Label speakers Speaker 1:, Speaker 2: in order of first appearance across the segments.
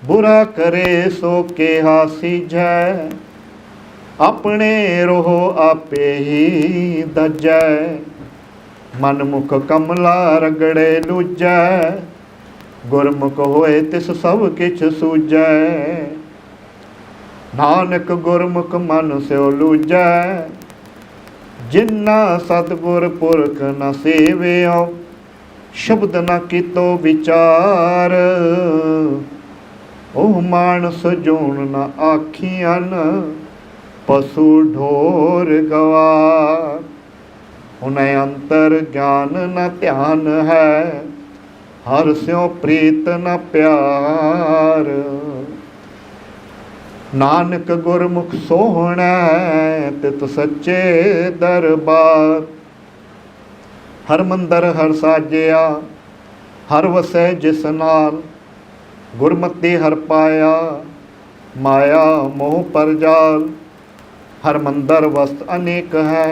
Speaker 1: बुरा करे सो केहा सीझै, अपने रोह आपे ही दजै। मन मुख कमला रगड़े लूजै, गुरमुख होए तिस सब किछ सूझै। नानक गुरमुख मन स्यो लूजै, जिन्ना सतगुर पुरख न सेवियो। शब्द न कीतो विचार, ओह मानस जोन न आखियन, पशु ढोर गवार। उन्हें अंतर ज्ञान न ध्यान है, हर स्यों प्रीत न प्यार। नानक गुरमुख सोहणै, तित सच्चे दरबार। हर मंदर हर साजिया, हर वसै जिस नाल। गुरमति हर पाया, माया मोह पर जाल। हर मंदर वस्त अनेक है,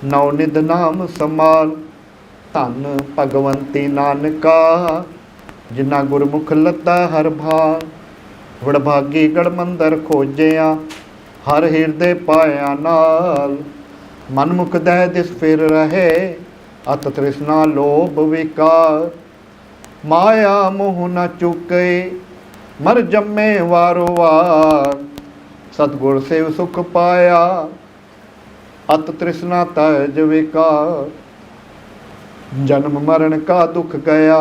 Speaker 1: नवनिध नाम समाल। धन भगवंती नानका, जिन्ना गुरमुख लद्दा हर भार। वडभागी गढ़ मंदर खोजिया, हर हिरदे पाया नाल। मनमुख दह दिस फिर रहे, अत तृष्णा लोभ विकार। माया मोह न चुके, मर जम्मे वारो वार। सतगुर से सुख पाया, अत तृष्णा तज विकार। जन्म मरण का दुख गया,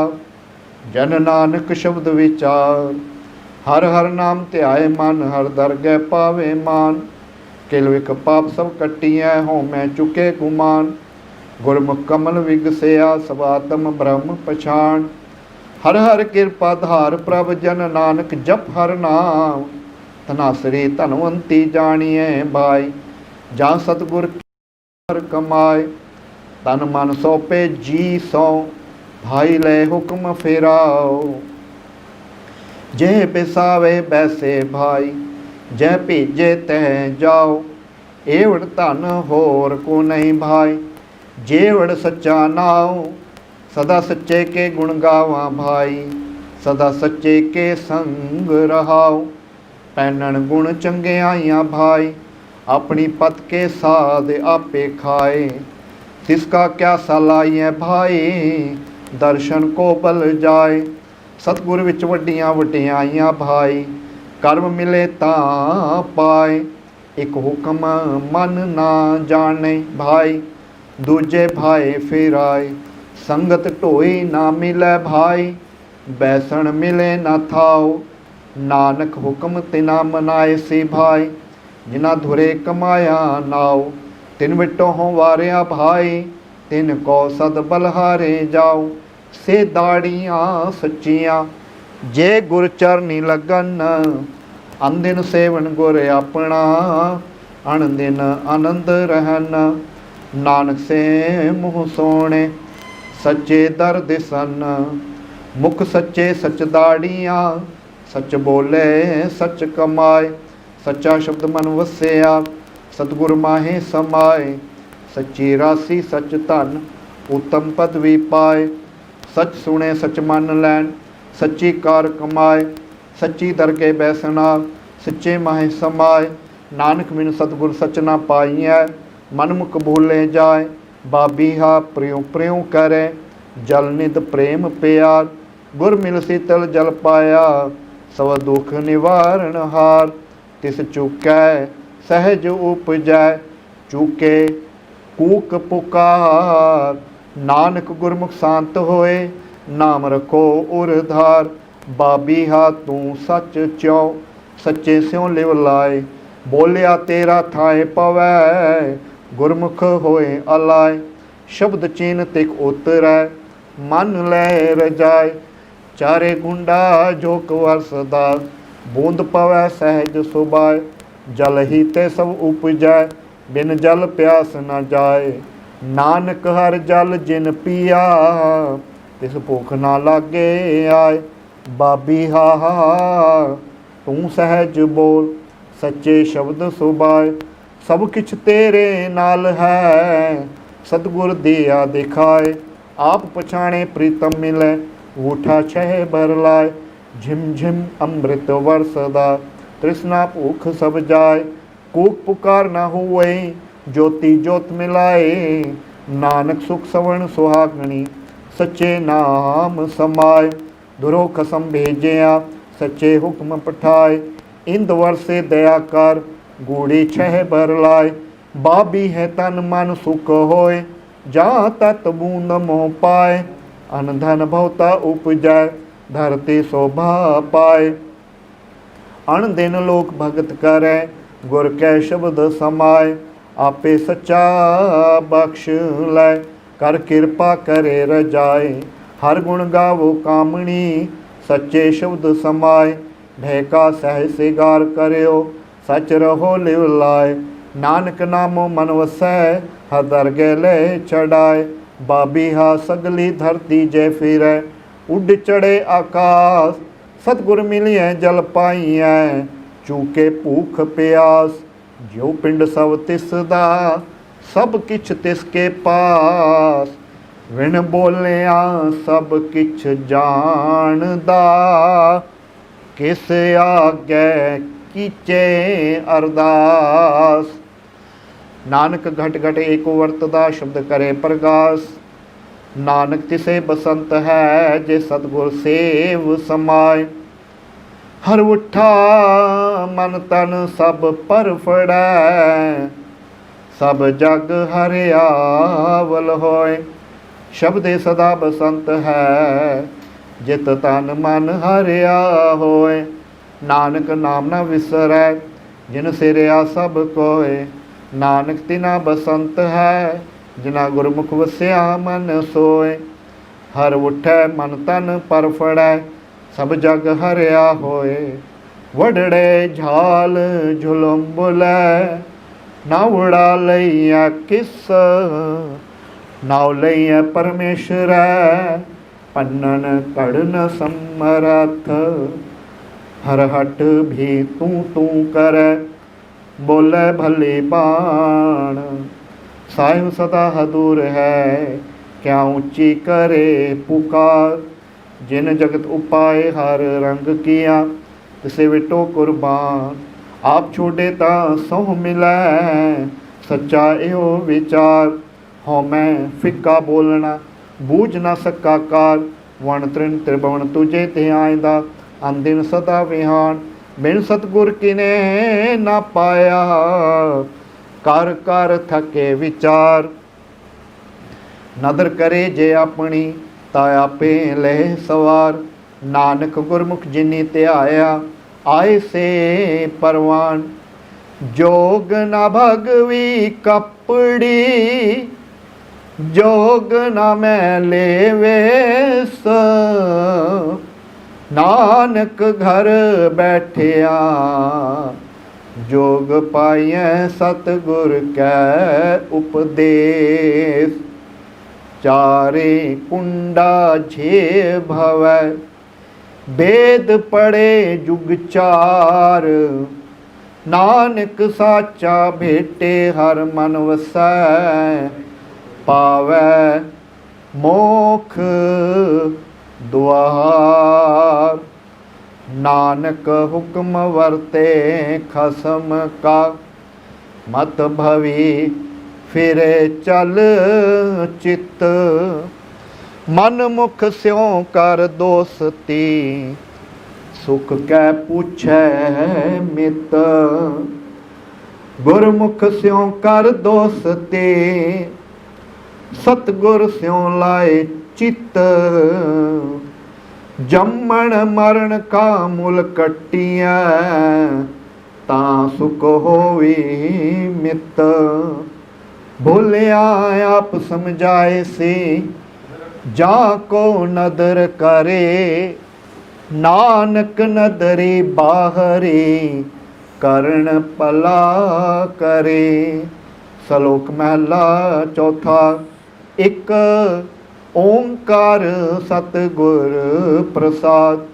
Speaker 1: जन नानक शब्द विचार। हर हर नाम ध्याय मन, हर दरगह पावे मान। किल विख पाप सब कटिया, हों मैं चुके गुमान। गुरमुख कमल विगसिया, सब आत्म ब्रह्म पछाण। हर हर कृपा धार प्रभ जन, नानक जप हर नाम। धनासरी धनवंती जानिए भाई, जा सतगुर हर कमाए। तन मन सौंपे जी सौ, भाई ले हुक्म फेराओ। जे बिसावे बैसे भाई, जह भेजे तह जाओ। एवड़ धन होर को नहीं भाई, जेवड़ सच्चा नाओ। सदा सच्चे के गुण गावा भाई, सदा सच्चे के संग रहाओ। पैनन गुण चंगे आइया भाई, अपनी पत के साध आपे खाए। तिसका क्या सलाइए भाई, दर्शन को बल जाए। सतगुर विच वड्डियां वडियाइयां भाई, कर्म मिले तां पाए। एक हुक्म मन ना जाने भाई, दूजे भाई फिराए। संगत ढोई ना मिले भाई, बैसन मिले ना थाओ। नानक हुक्म तिना मनाए सी भाई, जिना धुरे कमाया नाओ। तिन विटो हों वारिया भाई, तिन को सद बलहारे जाओ। से दाड़ियाँ सच्चियाँ, जे गुर चरनी लगन। अनदिन सेवन गुर अपना, अनदिन आनंद रहन। नानक से मुँह सोने, सच्चे दर दिसन। मुख सच्चे सच दाड़ियाँ, सच बोले सच कमाए। सच्चा शब्द मन वसिया, सतगुर माहे समाए। सच्ची राशि सच धन, उत्तम पदवी पाए। सच सुने सच मन लैन, सच्ची कार कमाए। सच्ची दरगे बैसना, सच्चे माहे समाए। नानक बिन सतगुर सच ना पाइयै, मनमुख भूले जाए। बाबी हा प्रियो प्रियो करे, जल निध प्रेम प्यार। गुर मिल शीतल जल पाया, सब दुख निवारण हार। तिस चुकै सहज उपजै, चूके कूक पुकार। नानक गुरमुख शांत होए, नाम रखो उरधार। बाबी हा तू सच च्यों, सच्चे स्यों लिव लाए। बोलिया तेरा थाए पवै, गुरमुख होए अलाए। शब्द चीन तिक उतरै, मन लै रजाए। चारे गुंडा जोक वरसदा, बूंद पवै सहज सुबाए। जल ही ते सब उपजै, बिन जल प्यास न जाए। नानक हर जल जिन पिया, तिस भुख ना लागे आए। बाबी हा तू सहज बोल, सच्चे शब्द सुबाए। सब किछ तेरे नाल है, सतगुर दिया दिखाए। आप पछाणे प्रीतम मिले, ऊठा छह बर लाए। झिम झिम अमृत वरसदा, तृष्णा भूख सब जाए। कूक पुकार न हुए, ज्योति ज्योत मिलाए। नानक सुख सवर्ण सुहागणी, सच्चे नाम समाए। दुरो खसम भेजिया, सच्चे हुक्म पठाए। इंद वर्षे दया कर, गूढ़ी छह बर लाए। बाबी है तन मन सुख होए, जहाँ तत बूंद मोह पाए। अन धन भवता उपजय, धरती शोभा पाए। अण दिन लोक भगत करे, गुर कै शब्द समाए। आपे सच्चा बख्श लै, कर कृपा करे रजाए। हर गुण गावो कामणी, सच्चे शब्द समाए। ढेका सह सिगार करियो, सच रहो लिव लाए। नानक नामो मन वसै, हर दरगे ले चढ़ाए। बाबी हा सगली धरती जय फिरै, उड चढ़े आकाश। सतगुर मिलिए जल पाइए, चूके भूख प्यास। जो पिंड सब तिसदा, सब किछ तिसके पास। विण बोलिया सब किछ जानदा, किस आगे कीचे अरदास। नानक घट घट एको वर्तदा, शब्द करे प्रगास। नानक तिसे बसंत है, जे सतगुर सेव समाए। हर उठा मन तन सब पर फड़ै, सब जग हरियावल होए। शब्दे सदा बसंत है, जित तन मन हरिया होए। नानक नाम न विसरै, जिन सिरया सब कोय। नानक तिना बसंत है, जिना गुरमुख वस्या मन सोए। हर उठै मन तन पर फड़ै, सब जग हरिया होए। वडड़े झाल झुलम बुलै, ना उड़ा लइया किस। नाव लइया परमेश्वर, पन्नन कड़न समरथ। हर हट भी तू तू करे, बोले भले बाण। साहिब सदा हदूर है, क्या ऊंची करे पुकार। जिन जगत उपाय हर रंग किया, तिसे विटो कुर्बान। आप छोड़े ता सोह मिलै, सच्चा एहो विचार। हो मैं फिक्का बोलना, बूझ ना सका कार। वण तृण त्रिभुवन तुझे ते आइंदा, अंदिन सदा विहान। बिन सतगुर किने ना पाया, कर कर थके विचार। नदर करे जे अपनी, ता आपे लह सवार। नानक गुरमुख जिनी त्याया, आए से परवान। जोग न भगवी कपड़ी, जोग न मैले वेस। नानक घर बैठिया, जोग पाइए सतगुर कै उपदेश। चारे कुंडा झे भवै, वेद पढ़े जुग चार। नानक साचा भेटे, हर मन वसै। पावै मोख द्वार। नानक हुक्म वर्ते खसम का, मत भवी फिरे चल चित। मन मुख स्यों कर दोस्ती, सुख कै पूछै मित। गुरमुख स्यों कर दोस्ती, सतगुर स्यों लाए चित। जम्मण मरण का मुल कट्टिया, तां सुख होवी मित। भूलिया आप समझाए से, जाको नदर करे। नानक नदरी बाहरी, करण पला करे। सलोक महला चौथा। एक ओंकार सतगुर प्रसाद।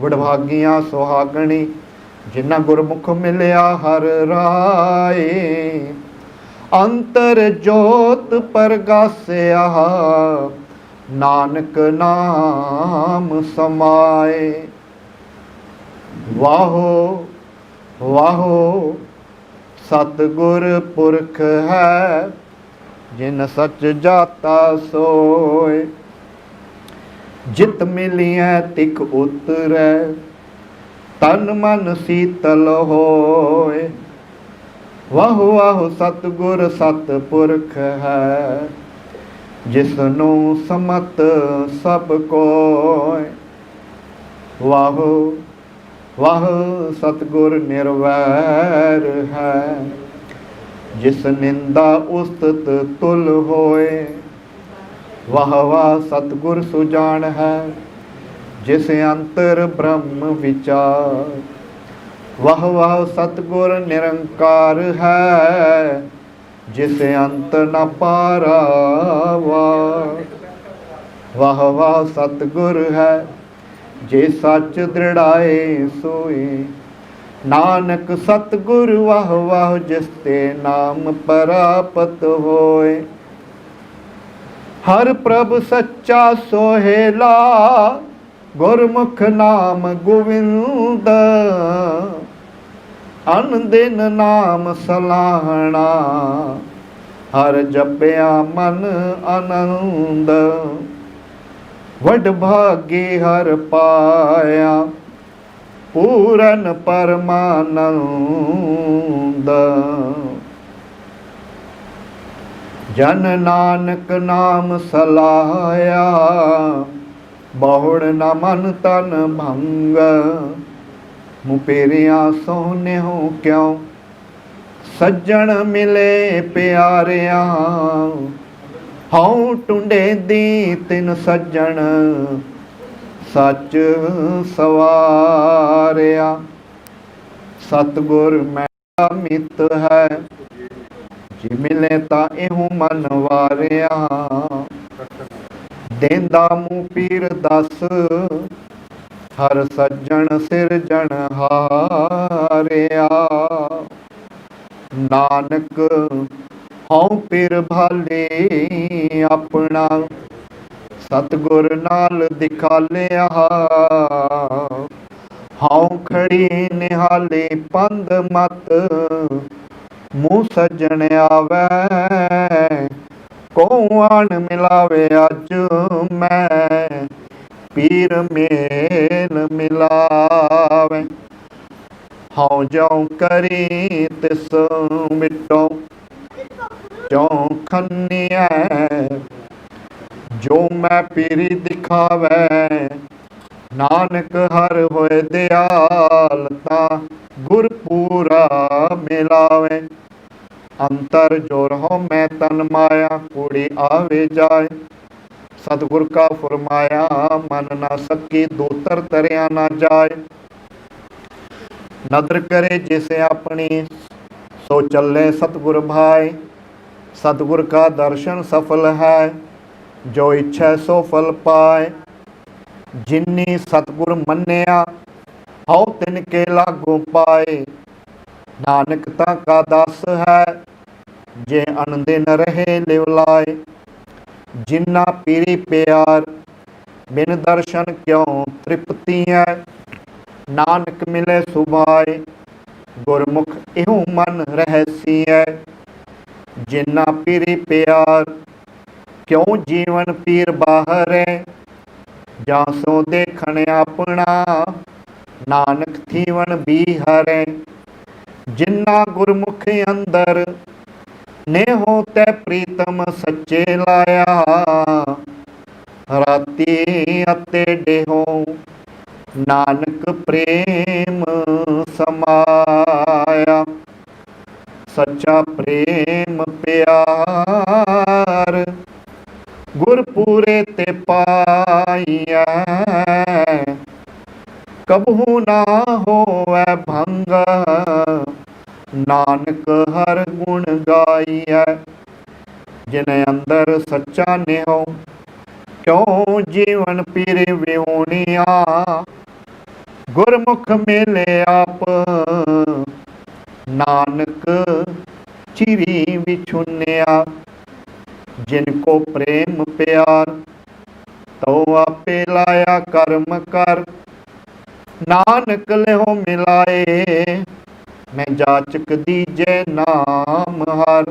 Speaker 1: वडभागियां सुहागणी, जिन्ना गुरमुख मिलिया हर राय। अंतर जोत परगासिया, नानक नाम समाए। वाहो वाहो सतगुर पुरख है, जिन सच जाता सोए। जित मिलिए तिक उतरै, तन मन शीतल होए। वाह वाह सतगुर सतपुरख है, जिसनु समत सब कोय। वाह वाह सतगुर निर्वैर है, जिस निंदा उस्तत तुल होए। वाह वाह सतगुर सुजान है, जिस अंतर ब्रह्म विचार। वाह वाह सतगुर निरंकार है, जिसे अंत न पारावार। वाह वाह सतगुर है, जे सच दृढ़ाए सोए। नानक सतगुर वाह वाह, जिसते नाम परापत होए। हर प्रभ सच्चा सोहेला, गुरमुख नाम गोविंद। अन दिन नाम सलाहना, हर जपया मन आनंद। वड भागी हर पाया, पूरन परमानंद। जन नानक नाम सलाया, बहुड़ न मन तन भंग। मुपेरिया सोने हो क्यों, सज्जन मिले प्यारिया। हूँ टुंडे दी तिन सज्जन, सच सवारिया। सतगुर मेरा मित है, जे मिले ता इहूं मन वारिया। देंदा मुँह पीर दस, हर सज्जन सिरजन हारिया। नानक हूँ पिर भाले अपना, सतगुर नाल दिखालिया। हूँ खड़ी निहाले पंद मत, मुँह सज्जन आवे। को आन मिलावे अज मैं, पीर मेल मिलावे। हाँ जाऊं करी तिस मिटो, जो खन्निया। जो मैं पीरी दिखावे, नानक हर होए दयाल। ता गुर पूरा मिलावे। अंतर जोर हो मैं तन माया, कूड़ी आवे जाए। सतगुर का फरमाया, मन ना सकी दूतर तरया ना जाए। नदर करे जिसे अपनी, सो चले सतगुर भाई। सतगुर का दर्शन सफल है, जो इच्छा सो फल पाए। जिन्नी सतगुर मन्या, हौ तिनके लागू पाए। नानकता का दास है, जे अनदिन रहे लिवलाए। जिन्ना पीरी प्यार, बिन दर्शन क्यों तृप्ति है। नानक मिले सुभाए, गुरमुख इहूं मन रहसी है। जिन्ना पीरी प्यार, क्यों जीवन पीर बाहर है। जासों देखण अपना, नानक थीवन भी हरे। जिन्ना गुरमुख अंदर, ने हो तै प्रीतम सच्चे लाया। राती अते डेहो, नानक प्रेम समाया। सच्चा प्रेम प्यार, गुर पूरे ते पाइया। कबहू ना होवै भंग, नानक हर गुण गाइया। जिन अंदर सच्चा नेहो, क्यों जीवन पीरे विहोनिया। गुरमुख मेले आप, नानक चिरी बिछुनिया। जिनको प्रेम प्यार, तो आपे लाया कर्म कर। नानक लेहो मिलाए, मैं जाचक दीजे नाम हर।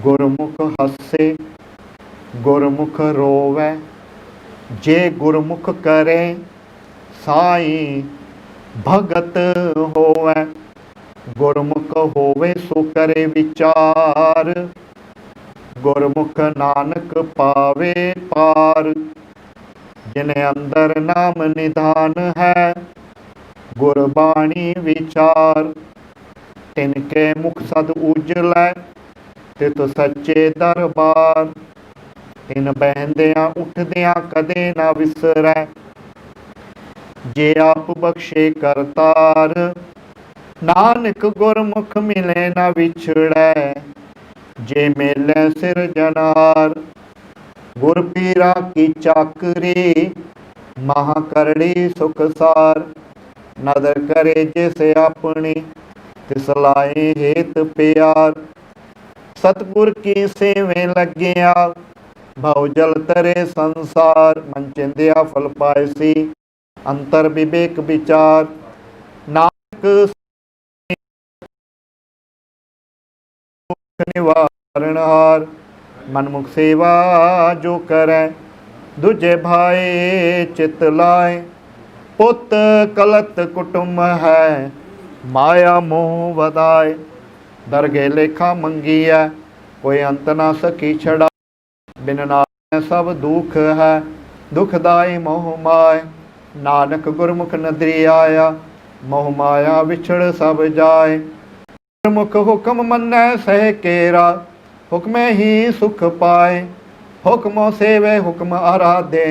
Speaker 1: गुरमुख हसे गुरमुख रोवै, जे गुरमुख करे साई भगत होवै। गुरमुख होवे सो करे विचार, गुरमुख नानक पावे पार। जिन अंदर नाम निधान है, गुरबाणी विचार। तिनके मुख सद उजलै, तित सच्चे दरबार। तिन बहंदियां उठदियां कदे ना विसरै, जे आप बख्शे करतार। नानक गुरमुख मिले ना विछड़ै, जे मेले सिरजनहार। गुर पीरा की चाकरी, महा करड़ी सुखसार। नदर करे जिस अपनी, तिस लाए हेत प्यार। सतगुर की सेवे लगिया, भव जल तरे संसार। मन चिंदिया फल पायसी, अंतर विवेक विचार। नानक निवारण हार, मनमुख सेवा जो करे। दूजे भाई चित लाए, पुत कलत कुटुंब है, माया मोह वधाए। दरगे लेखा मंगी है, कोई अंत ना सकी छड़ा। बिन नाम सब दुख है, दुखदाई मोह माय। नानक गुरमुख नदरी आया, मोह माया विछड़ सब जाए। गुरमुख हुक्म मन्नै सह केरा, हुक्म ही सुख पाए। हुक्म सेवे हुक्म आराधे,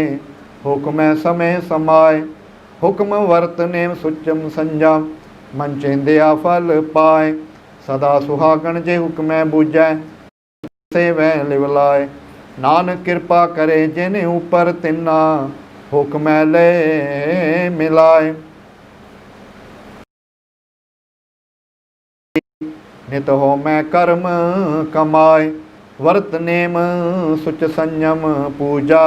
Speaker 1: हुक्म समय समाय। हुक्म वर्त नेम सुचम संजम, मन चेंदिया फल पाए। सदा सुहागण जे हुक्मै बूझै, सेवै लिव लाए। नानक कृपा करे जिन ऊपर तिन्ना, हुक्मै ले मिलाए। नित हो मैं कर्म कमाए, वर्त नेम सुच संयम पूजा।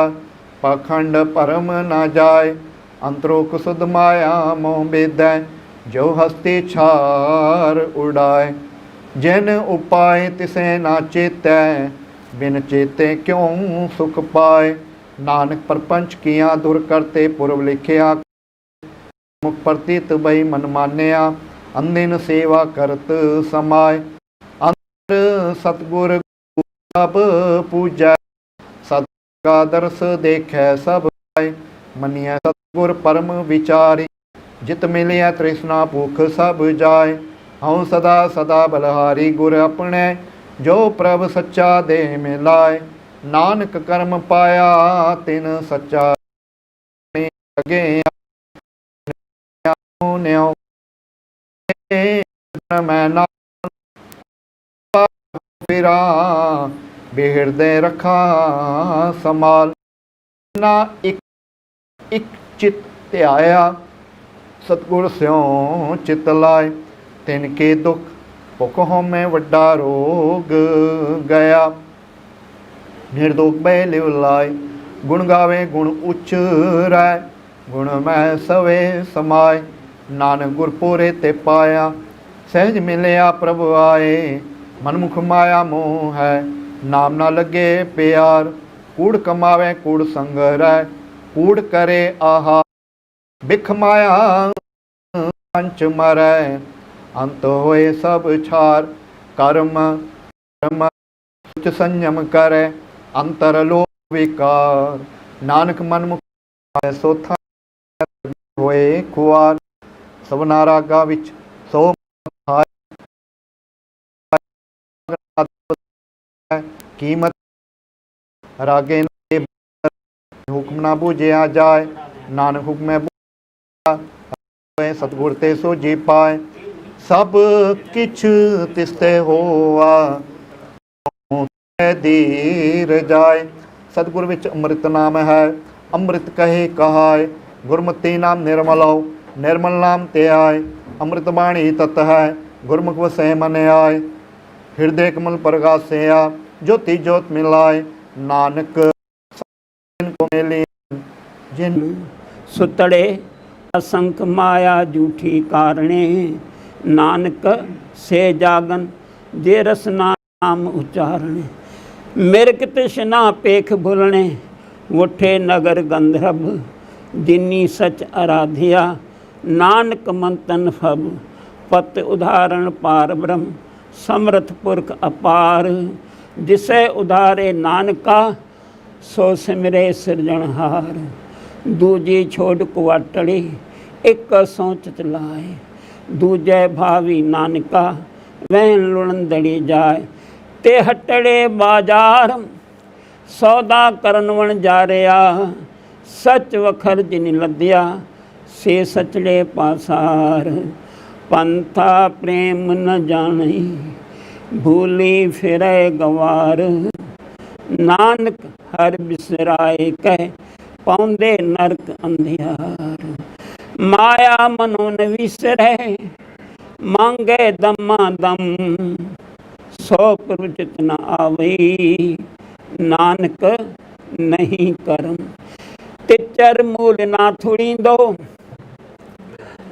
Speaker 1: पाखंड परम न जाय, अंतरोक सुध माया मोह बेदै। जो हस्ती छार उड़ाए, जिन उपाय तिसे ना चेतै। बिन चेते क्यों सुख पाए। नानक प्रपंच किया दुर करते, पूर्व लिखिया मुख प्रतीत बही मन मानिया। अंदिन सेवा करत समाय, अंतर सतगुर सब पूजै। सत का दर्श देखै सब पाए, मनिया सतगुर परम विचारी। जित मिलिया तृष्णा भूख सब जाय, हऊँ सदा सदा बलहारी। गुर अपने जो प्रभ सच्चा देह में लाए। नानक कर्म पाया तिन सच्चा लगे। मैं ना फिरा, बेहृदय रखा संभाल। ना एक चित ध्याया, सतगुर स्यों चित लाए। तिनके दुख भुख होमे वड्डा रोग गया। निर्दोख बै लिव लाए, गुण गावे गुण उच्चरै। गुण मैं सवे समाय, नानक गुरपुरे ते पाया। सहज मिलिया प्रभु आए, मनमुख माया मोह है। नाम ना लगे प्यार, कूड़ कमावे कूड़ संगरै। कूड़ करे आहा बिख माया पंच मरै। अंत होए सब छार, कर्म कर्म सुच संयम करे। अंतर लोभ विकार, नानक मन मुख सोथा होए खुआर। सभना रागा विच सो कीमत रागे हुक्म ना बूझिया जाए। नानक हुक्म सतगुर ते सो जी पाए। सब किछ तिसते होआ, धीर जाए। सतगुर विच अमृत नाम है, अमृत कहे कहाय। गुरमति नाम निर्मल हो, निर्मल नाम ते आए। अमृत बाणी तत है, गुरमुख वसै मन आए। हृदय कमल प्रगासया, ज्योति ज्योत मिलाए। नानक को मिली जिन
Speaker 2: सुतड़े असंख माया झूठी कारणे, नानक से जागन जे रस नाम उच्चारणे। मिर्ग तृष्णा पेख भुलणे, उठे नगर गंधर्व, जिनी सच आराध्या, नानक मंतन फब। पत उदाहरण पार ब्रह्म, समर्थ पुरख अपार, जिसे उधारे नानका, सो सिमरे सिरजनहार। दूजी छोड़ कुआटड़ी, एक सोच चलाए, दूजे भावी नानका, वह लुणंदड़ी जाए। ते हटड़े बाजार, सौदा करन वन जा रहा, सच वखर जिन लद्या, से सचड़े पासार। पंथा प्रेम न जानी, भूली फिरे गवार, नानक हर बिसराए कह, पाउंदे नरक अंधियार। माया मनो न विसरे, मांगे दमा दम, सो प्रचित न आवई, नानक नहीं करम। तिचर मूल ना थोड़ी दो,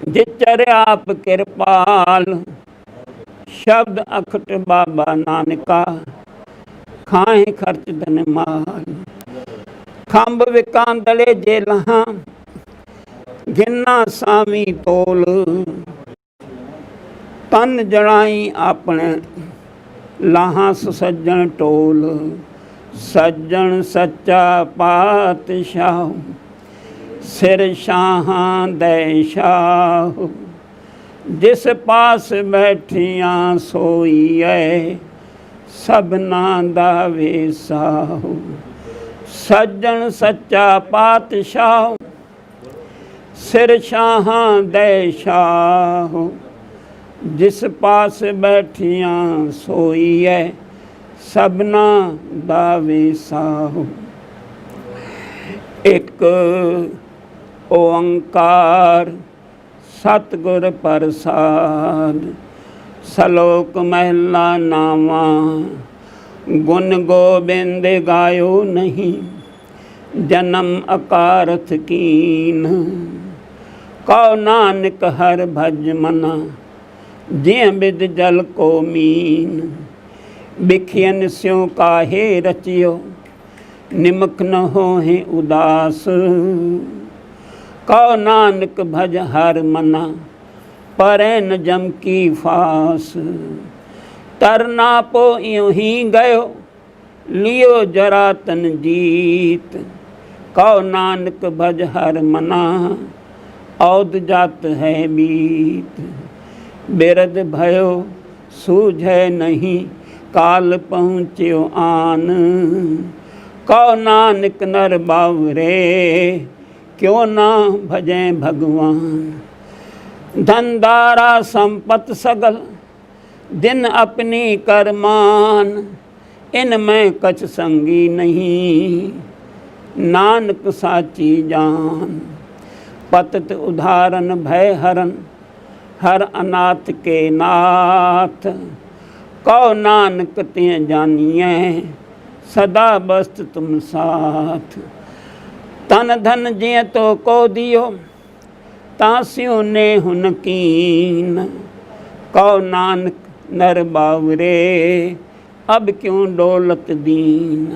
Speaker 2: जिचर आप कृपाल, शब्द अखट बाबा नानका, खाए खर्च धन माल। खंब विकांदले जे लहा, घिन्ना सामी तोल, तन जड़ाई अपने लाहा सुसज्जन टोल। सज्जन सच्चा पातशाह, सिर शाहां दे शाह, जिस पास बैठियां सोईए, सबना दा वेसाहु। सज्जन सच्चा पातशाह, सिर शाहां दे शाह, जिस पास बैठियां सोईए, सबना दा वेसाहु। एक ओंकार सतगुर प्रसाद, सलोक महला नावा, गुण गोबिंद गायो नहीं, जन्म अकारथ कीन। कौ नानक हर भज मना, जिय बिद जल को मीन। बिखियन स्यों काहे रचियो, निमक न होहे उदास। कौ नानक भज हर मना, परै न जम की फास। तरना पो यूं ही गयो, लियो जरा तन जीत। कौ नानक भज हर मना, औद जात है बीत। बिरद भयो सूझै नहीं, काल पहुँच्यो आन। कौ नानक नर बावरे, क्यों ना भजें भगवान। धन दारा संपत सगल, दिन अपनी करमान। इनमें कछ संगी नहीं, नानक साची जान। पतित उदाहरण भय हरन, हर अनाथ के नाथ। कौ नानक तिय जानिए, सदा बस्त तुम साथ। तन धन जिय तो को दियो, तास्यों ने हुन कीन। कौ नानक नर बावरे, अब क्यों दौलत दीन।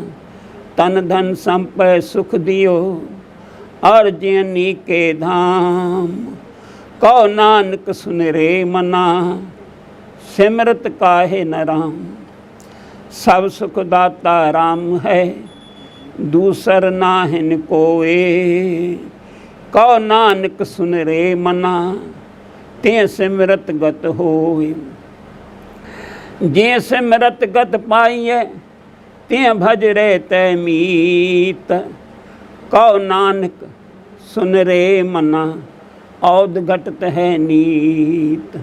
Speaker 2: तन धन संपय सुख दियो, और जियनी के धाम। कौ नानक सुन रे मना, सिमरत काहे न राम। सब सुख दाता राम है, दूसर नाहिन कोए। कौ नानक सुन रे मना, ते सिमरत गत होए। जे सिमरत गत पाइए, ते भज रे तै मीत। कौ नानक सुन रे मना, औद घटत है नीत।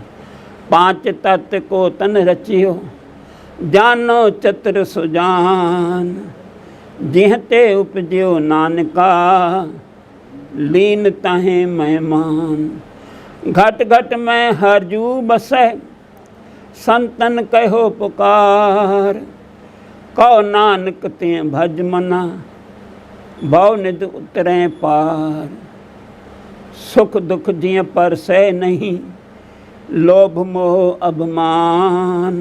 Speaker 2: पांच तत्व को तन रचियो, जानो चतुर सुजान। जिहते उपजियो नानका, लीन तहें मेहमान। घट घट में हरजू बसै, संतन कहो पुकार। कौ नानक ते भज मना, भव निध उतरें पार। सुख दुख जिय पर सह नहीं, लोभ मोह अभिमान।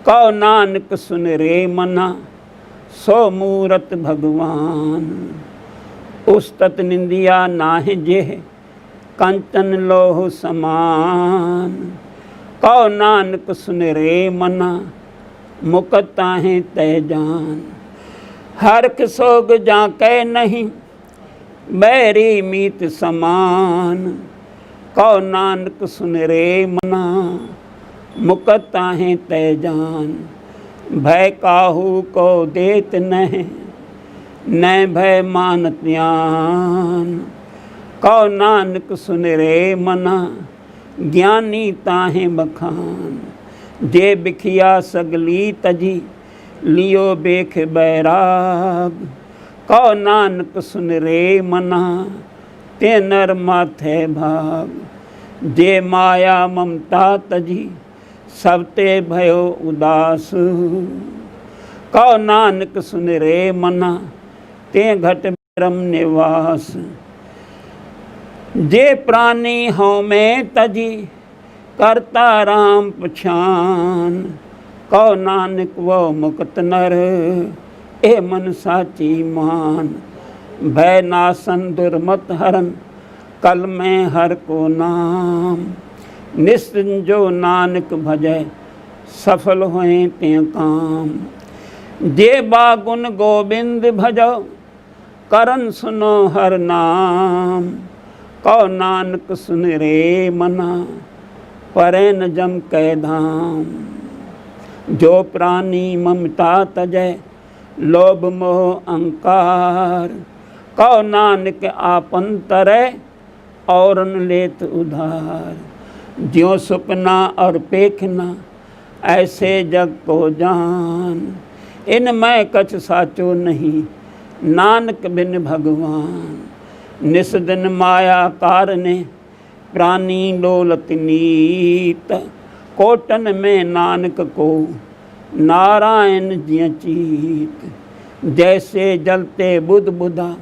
Speaker 2: कहो नानक सुन रे मना, सो मूरत भगवान। उस्तत निंदिया नाहि जेह, कंचन लोह समान। कहो नानक सुन रे मना, मुकत ताहि तै जान। हरख सोग जाकै नहीं, बैरी मीत समान। कहो नानक सुन रे मना, मुकत ताहि तै जान। भय काहू को देत नहीं, न भय मानत ज्ञान। कहो नानक सुन रे मना, ज्ञानी ताहि बखान। जे बिखिया सगली तजी, लियो बेख बैराग। कहो नानक सुन रे मना, ते नर माथे भाग। जे माया ममता तजी, सब ते भयो उदास। कहो नानक सुन रे मना, ते घट ब्रह्म निवास। जे प्राणी हों में तजी, करता राम पछान। कहो नानक वो मुक्त नर, ए मन साची मान। भय नासन दुर्मत हरन, कल में हर को नाम। निस्संजो नानक भजै, सफल होए ते काम। जे बागुन गोविंद भजो, करन सुनो हर नाम। कहो नानक सुन रे मना, परै न जम कै धाम। जो प्राणी ममता तजै, लोभ मोह अहंकार। कहो नानक आपन तरै, औरन लेत उधार। ज्यों सुपना और पेखना, ऐसे जग को जान। इनमें कछ साचो नहीं, नानक बिन भगवान। निस दिन माया कारने, प्राणी डोलत नीत। कोटन में नानक को, नारायण जिय चीत। जैसे जलते बुध बुधा,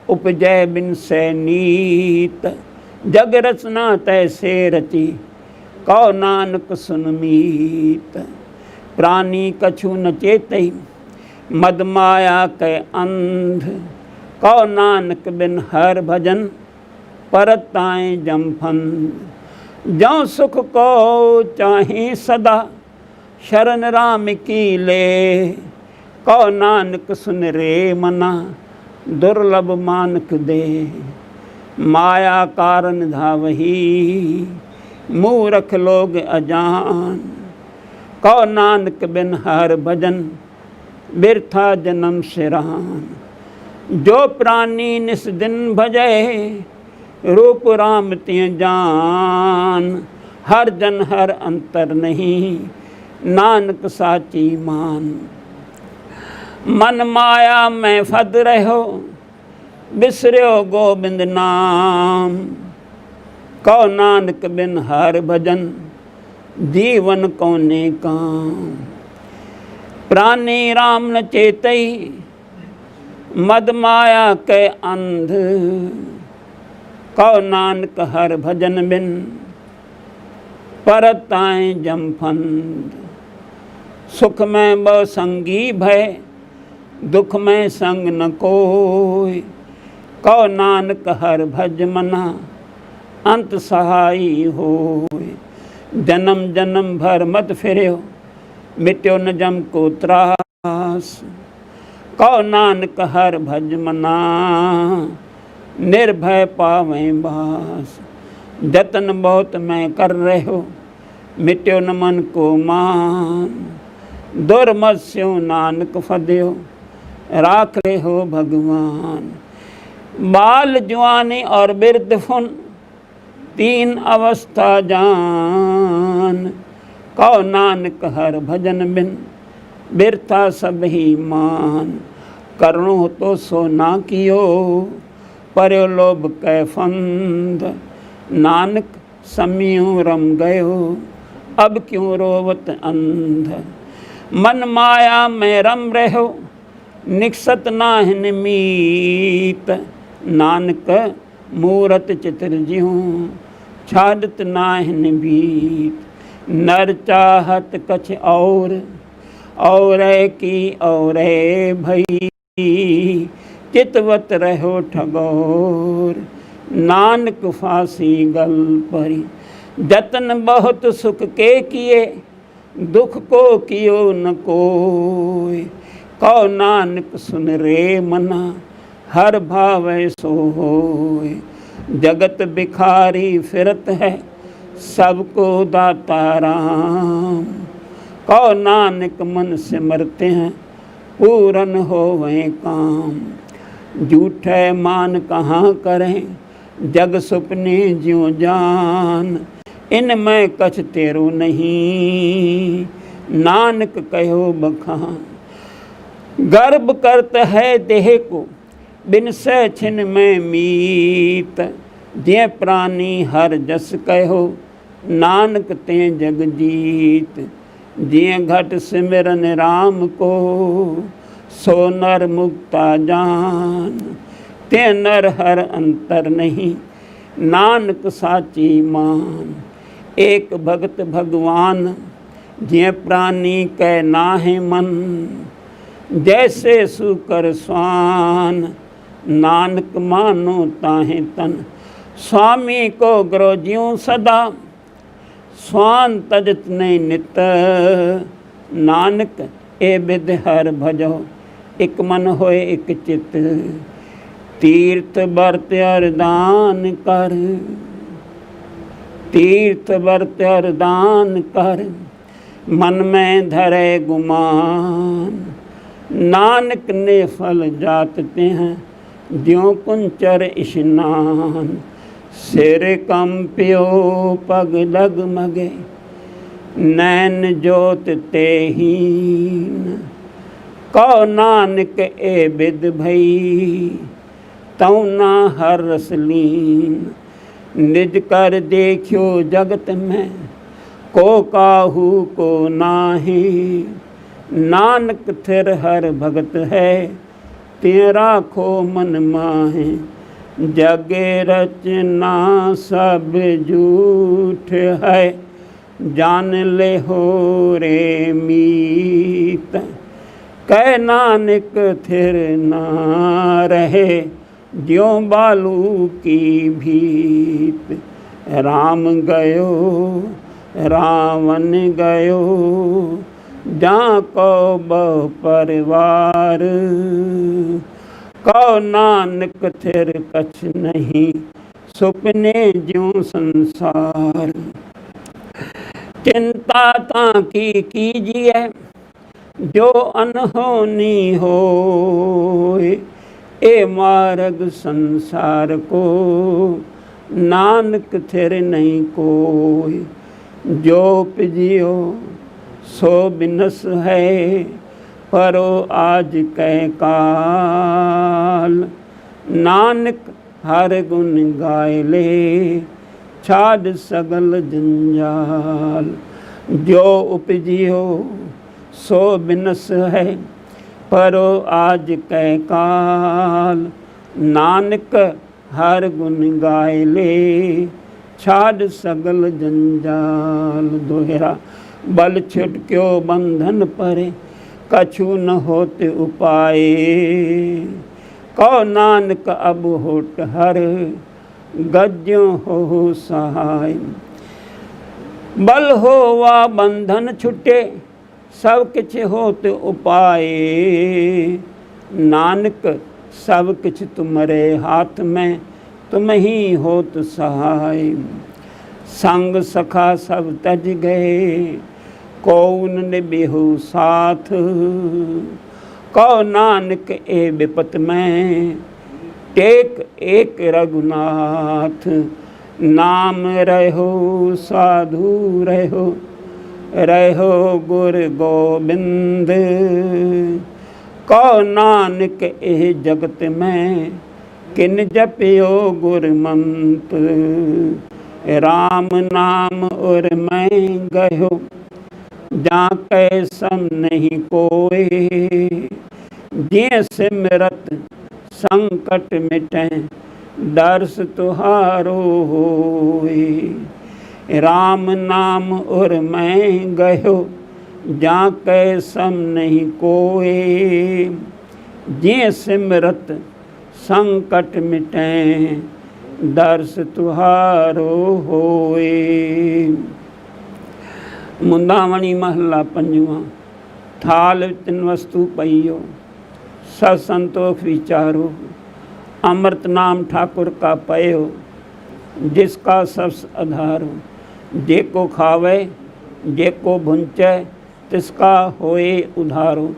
Speaker 2: उपजय बिन सै नीत। जग रचना तैसे रची, कहो नानक सुन मीत। प्राणी कछु न चेतई, मद माया कै अंध। कहो नानक बिन हर भजन, परत ताए जमफन। जौ सुख को चाहे सदा, शरण राम की ले। कहो नानक सुन रे मना, दुर्लभ मानक दे। माया कारण धावही, मूरख लोग अजान। कहो नानक बिन हर भजन, बिरथा जन्म सिरान। जो प्राणी निस दिन भजै, रूप राम तिय जान। हर जन हर अंतर नहीं, नानक साची मान। मन माया में फद रहो, बिसर्यो गोबिंद नाम। कहो नानक बिन हर भजन, जीवन कौने काम। प्राणी राम न चेतई, मद माया के अंध। कहो नानक हर भजन बिन, परत ताए जमफंद। सुख में बहु संगी भय, दुख में संग न कोय। कहो नानक हर भज मना, अंत सहाई होय। जन्म जन्म भर मत फिर्यो, मिट्यो न जम को त्रास। कहो नानक हर भज मना, निर्भय पावें बास। जतन बहुत मैं कर रहे हो, मिट्यो न मन को मान। दुर्मत स्यो नानक फद्यो, राख ले हो भगवान। बाल जवानी और बिरध फुन, तीन अवस्था जान। कहो नानक हर भजन बिन, बिरथा सब ही मान। करुणो तो सो ना कियो, पर्यो लोभ कै फंद। नानक समियो रम गयो, अब क्यों रोवत अंध। मन माया में रम रहो, निकसत नाहिन मीत। नानक मूरत चित्र ज्यों छाड़त नाहिन बीत। नर चाहत कछ और की और भई चितवत रहो ठगोर। नानक फांसी गल परी जतन बहुत सुख के किए, दुख को कियो न कोय। कहो नानक सुन रे मना हर भावै सो होय। जगत बिखारी फिरत है सबको दाता राम। कहो नानक मन सिमरते हैं पूरन होवे काम। झूठे मान कहाँ करें जग सुपने ज्यों जान। इनमें कछ तेरो नहीं नानक कहो बखान। गर्व करत है देह को बिन सह छिन में मीत। जे प्राणी हर जस कहो नानक ते जग जीत। जे घट सिमरन राम को सो नर मुक्ता जान। ते नर हर अंतर नहीं नानक साची मान। एक भगत भगवान जे प्राणी कै नाहे मन। जैसे सुकर स्वान नानक मानो ताहे तन। स्वामी को ग्रोज्यों सदा स्वान तजत नहीं नित। नानक ए बिद हर भजो एक मन होए एक चित। तीर्थ बरत अरदान कर तीर्थ बरत अरदान कर। मन में धरे गुमान नानक ने फल जातते हैं ज्यों कुंचर स्नान। सिर कंपियो पग डगमगे नैन जोत ते हीन। कहो नानक ए बिद भई तऊ ना हर रसलीन। निज कर देखियो जगत में को काहू को नाहे। नानक थिर हर भगत है तेरा खो मन माहे। जगे रचना सब झूठ है जान ले हो रे मीत। कह नानक थिर ना रहे ज्यों बालू की भीत। राम गयो रावण गयो जहाँ को बहु परिवार। कहो नानक थिर कछ नहीं सुपने ज्यों संसार। चिंता ताकी कीजिए जो अनहोनी होए। ए मार्ग संसार को नानक थिर नहीं कोई। जो उपजियो सो बिनस है परो आज कै काल। नानक हर गुण गाय ले छाड़ सगल जंजाल। जो उपजियो सो बिनस है परो आज कै काल। नानक हर गुण गाय ले छाड़ सगल जंजाल। दोहरा बल छिटक्यो बंधन परे कछु न होत उपाय। कहो नानक अब होट हर गज्यों हो सहाय। बल हो वा बंधन छुटे सब किछ होत उपाय। नानक सब किछ तुम्हारे हाथ में तुम ही होत सहाय। संग सखा सब तज गए कौन निबिहु साथ। कहो नानक ए विपत में टेक एक रघुनाथ। नाम रहो साधु रहो रहो गुर गोबिंद। कहो नानक ए जगत में किन जपियो गुर मंत्र। राम नाम और मैं गयो जा कैसम नहीं कोई। जे सिमरत संकट मिटे दर्श तुहारो होए। राम नाम उर मैं गयो, जाके सम नहीं कोए। जे सिमरत संकट मिटै, दर्श तुहारो होए। मुंदावणी महला पंजवा। थाल तिन वस्तु पइयो, सत संतोख विचारो। अमृत नाम ठाकुर का पयो, जिसका सबस आधारो। जेको खावे जेको भुंचै, तिसका होए उधारो।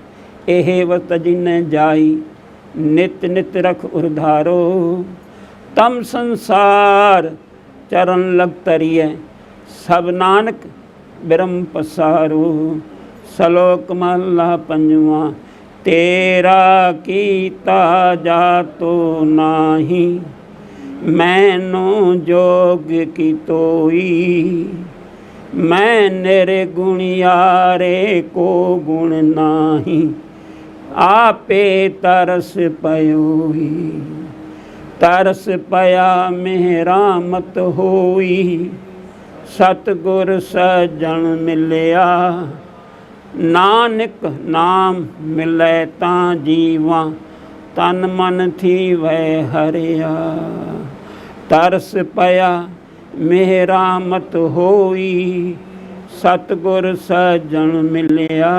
Speaker 2: एह वत जिन जाई, नित नित रख उधारो। तम संसार चरण लग तरिए, सब नानक ब्रह्म पसारो। सलोक महला पंजवा। तेरा कीता जातो नाही, मैनो जोग की तोई। मैं निर्गुणियारे को गुण नाही, आपे तरस पयोई। तरस पया मेरा मत होई, सतगुर सजन मिलिया। नानक नाम मिलै तां जीवा, तन मन थी वै हरिया। तरस पया मेरा मत होई, सतगुर सजन मिलिया।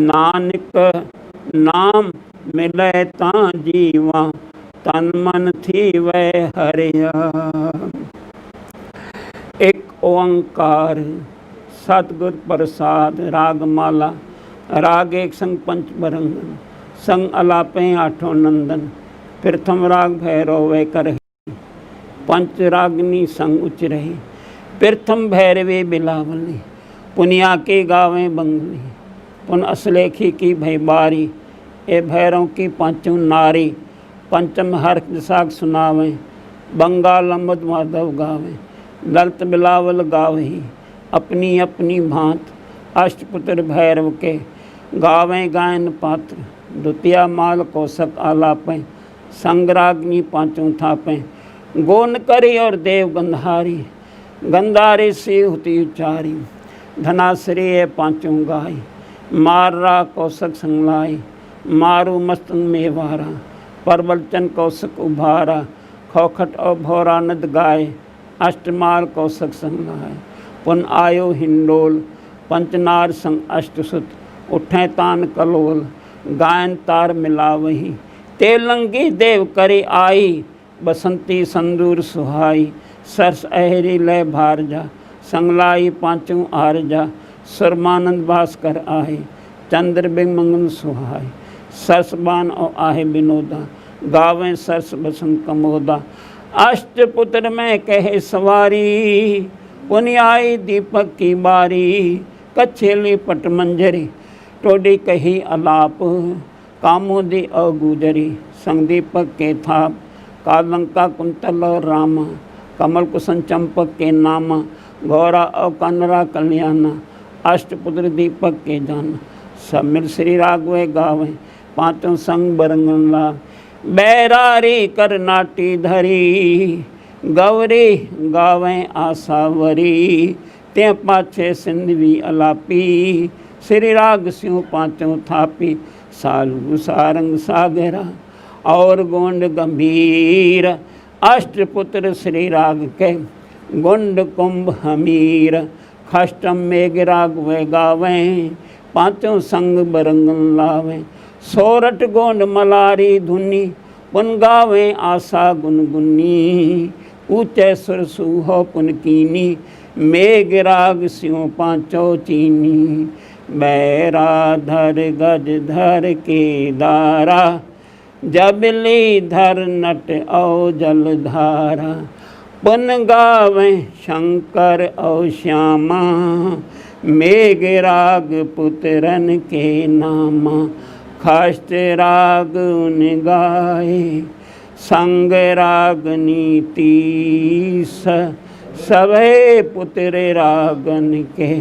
Speaker 2: नानक नाम मिलै तां जीवा, तन मन थी वै हरिया। एक ओंकार सतगुर प्रसाद। राग माला। राग एक संग पंच बरंगन, संग अलापे आठों नंदन। प्रथम राग भैरव वे करहि, पंच रागनी संग उच्च रही। प्रथम भैरवे बिलावली, पुनिया के गावे बंगली। पुन असलेखी की भय बारी, ए भैरव की पांचों नारी। पंचम हर साग सुनावे, बंगाल अमद माधव गावे। ललित बिलावल गावही, अपनी अपनी भांत। अष्टपुत्र भैरव के, गावें गायन पात्र। द्वितीया माल कौशक आलापें, संगराग्नि पांचों थापें। गोन करी और देव गंधारी, गंधारी से होती उचारी। धनाश्री पांचों गाय, मारा कौशक संगलाई। मारू मस्तंग मेवारा, परवलचन कौशक उभारा। खौखट और भौरा नद गाय, अष्टमाल कौशक संगलाय। पुन आयो हिंडोल, पंचनार संग अष्टसुत। उठे तान कलोल, गायन तार मिलावही। तेलंगी देव करे आई, बसंती संदूर सुहाई। सरस अहरी लय भारजा, संगलाई पांचों आरजा। सुरमानंद भास्कर आए, चंद्र बिमंगन सुहाय। सरस बान और आहे विनोदा, गावें सरस बसंत कमोदा। अष्टपुत्र में कहे सवारी, पुनियाई दीपक की बारी। कछेली पट मंजरी, टोडी कही अलाप। कामोदी और गुजरी, संग दीपक के थाप। कालंका कुंतल और रामा, कमल कुसन चंपक के नामा। गौरा और कनरा कल्याणा, अष्टपुत्र दीपक के जाना। सब मिल श्री राघवे गावें, पांचों संग बरंगन ला। बैरारी कर नाटी धरी, गौरी गावें आसावरी। ते पाछे सिंधवी अलापी, श्री राग स्यों पांचों थापी। सालू सारंग सागरा और गोंड गंभीर। अष्टपुत्र श्री राग के, गुंड कुंभ हमीर। खष्टम मेघ राग वे गावें, पांचों संग बरंगन लावें। सोरठ गोंड मलारी धुनी, पुन गावें आशा गुनगुनी। ऊँचे सुर सुहो पुन कीनी, मेघ राग स्यों पांचों चीनी। बैरा धर गज धर के दारा, जबली धर नट औ जलधारा। पुन गावें शंकर और श्यामा, मेघ राग पुत्रन के नामा। खष्ट राग उन गाए, संग राग नीति। सभे पुत्र रागन के,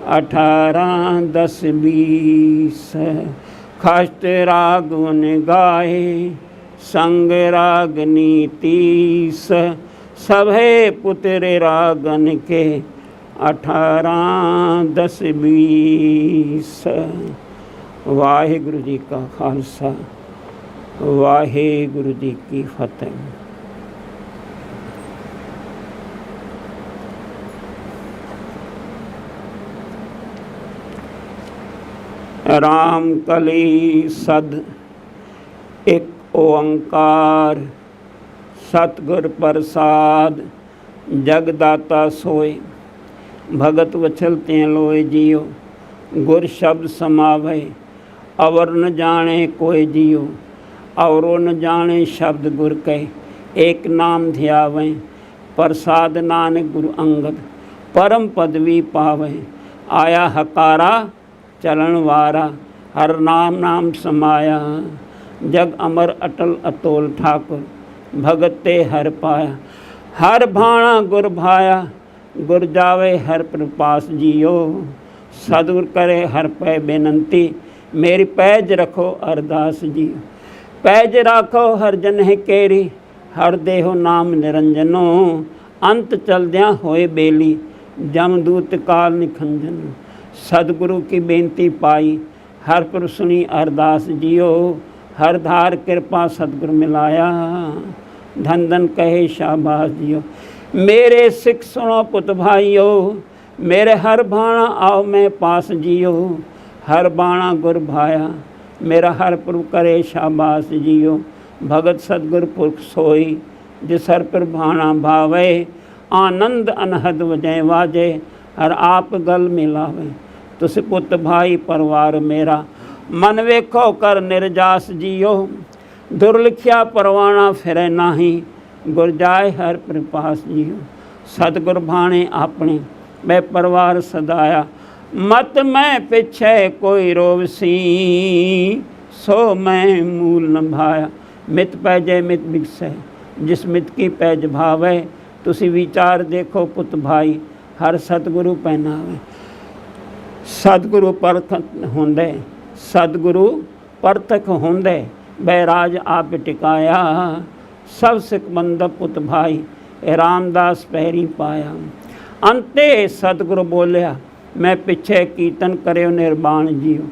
Speaker 2: 18 10 20। खष्ट राग उन गाए, संग रागनी 30 सभे पुत्र रागन के 18 10 20। वाहिगुरु जी का खालसा वाहिगुरु जी की फतेह। राम कली सद एक ओंकार सतगुर प्रसाद जगदाता सोय। भगत वछल ते लोय जियो गुर शब्द समावे। अवर न जाने कोई जियो औरो न जाने शब्द गुर कहे। एक नाम ध्यावें प्रसाद नानक गुरु अंगद परम पदवी पावे। आया हकारा चलन वारा हर नाम नाम समाया। जग अमर अटल अतोल ठाकुर भगत ते हर पाया। हर भाणा गुर भाया गुर जावे हर प्रपास जियो। सतगुर करे हर पै बेनंती मेरी पैज रखो अरदास जियो। पैज राखो हर जन है केरी हर देहो नाम निरंजनो। अंत चलद्या होए बेली जमदूत काल निखंजन। सतगुरु की बेनती पाई हर पुर सुनी अरदास जियो। हर धार कृपा सतगुरु मिलाया धन धन कहे शाबाश जियो। मेरे सिख सुनो पुत भाइयो मेरे हर भाणा आओ मैं पास जियो। हर बाणा गुर भाया मेरा हर पुर करे शाबाश जियो। भगत सतगुर पुरख सोई जिस हर पुर भाणा भावे। आनंद अनहद वजय वाजे हर आप गल मिलावे। तुस पुत भाई परिवार मेरा मन वेखो कर निर्जास जियो। दुर्लिखिया परवाना फिरे नाही गुर जाए हर प्रपास जियो। सतगुर भाणे अपने मैं परिवार सदाया। मत मैं पिछे कोई रोवसी सो मैं मूल न भाया। मित पैजे मित बिकसे जिस मित की पैज भावे। तुसी विचार देखो पुत भाई हर सतगुरु पहनावे। सतगुरु परखत होंदे सतगुरु परतक होंदे बैराज आप टिकाया। सब सिख बंद पुत भाई रामदास पैरी पाया। अंते सतगुरु बोलिया मैं पिछे कीर्तन करियो निर्वाण जियो।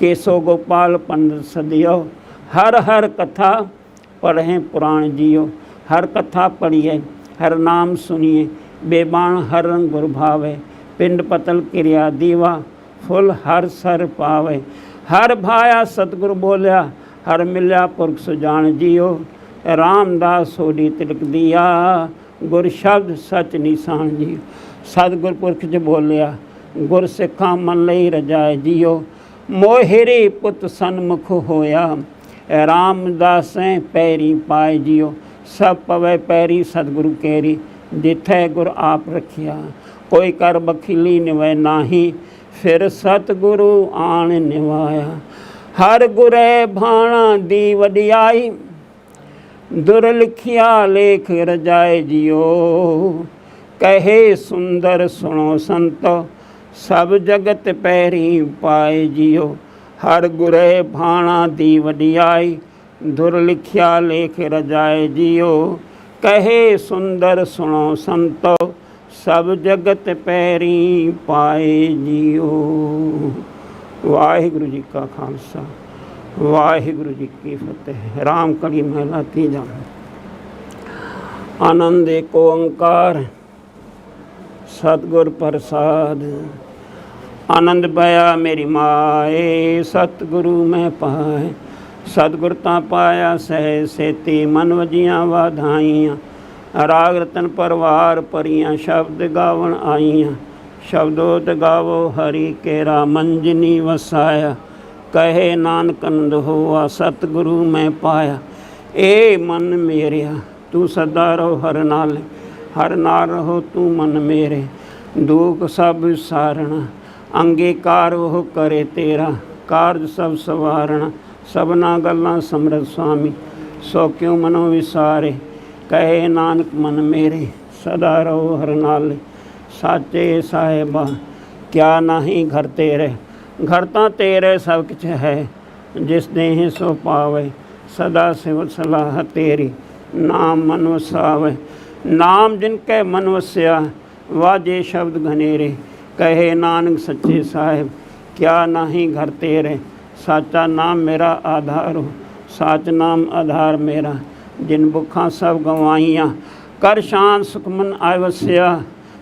Speaker 2: केसो गोपाल पंडित सदियो हर हर कथा पढ़ें पुराण जियो। हर कथा पढ़िए हर नाम सुनिए बेबान हर रंग गुर भावे। पिंड पतल क्रिया दीवा फुल हर सर पावे। हर भाया सतगुरु बोलिया हर मिल्या पुरख सुजान जियो। रामदास सोडी तिलक दिया गुर शब्द सच निशान जियो। सतगुर पुरख ज बोलिया गुर सिखा मन लई रजाए जियो। मोहिरी पुत सन्मुख होया रामदासें पैरी पाए जियो। सब पवे पैरी सतगुरु केरी जिथे गुर आप रखिया। कोई कर बखीली निवै नाही फिर सतगुरु आन निवाया। हर गुरे भाणा दी वडियाई दुर्लिखिया लेख रजाए जियो। कहे सुंदर सुनो संतो सब जगत पैरी पाए जियो। हर गुरे भाणा दी वडियाई दुर्लिखिया लेख रजाए जियो। कहे सुंदर सुनो संतो सब जगत पैरी पाए जियो। वाहिगुरु जी का खालसा वाहिगुरु जी की फतेह। राम कली महिला तीजा। आनंद एक ओंकार सतगुर प्रसाद। आनंद पाया मेरी माए सतगुरु मैं पाए। सतगुर ता पाया सह सेती मन वजियां वाधाइयां। राग रतन परवार परियां शब्द गावन आईयां। शब्दोत गावो हरि केरा मंजनी वसाया। कहे नानक नंद होआ सतगुरु मैं पाया। ए मन मेरिया तू सदा रहो हर नाल रहो तू मन मेरे। दुख सब सारणा अंगीकार हो करे तेरा। कारज सब सवारणा सबना गल्लां समरथ स्वामी। सो क्यों मनो विसारे कहे नानक मन मेरे। सदा रहो हर नाल साचे साहिबा क्या नहीं घर तेरे। घर तां तेरे सब किछ है जिस देह सो पावे। सदा सेवत सलाह तेरी, नाम मन वसावे। नाम जिनके मन वस्या, वाजे शब्द घनेरे। कहे नानक सच्चे साहिब, क्या नाही घर तेरे। साचा नाम मेरा आधार हो, साच नाम आधार मेरा। जिन भुखा सब गवाइयाँ, कर शान सुखमन आय वस्या।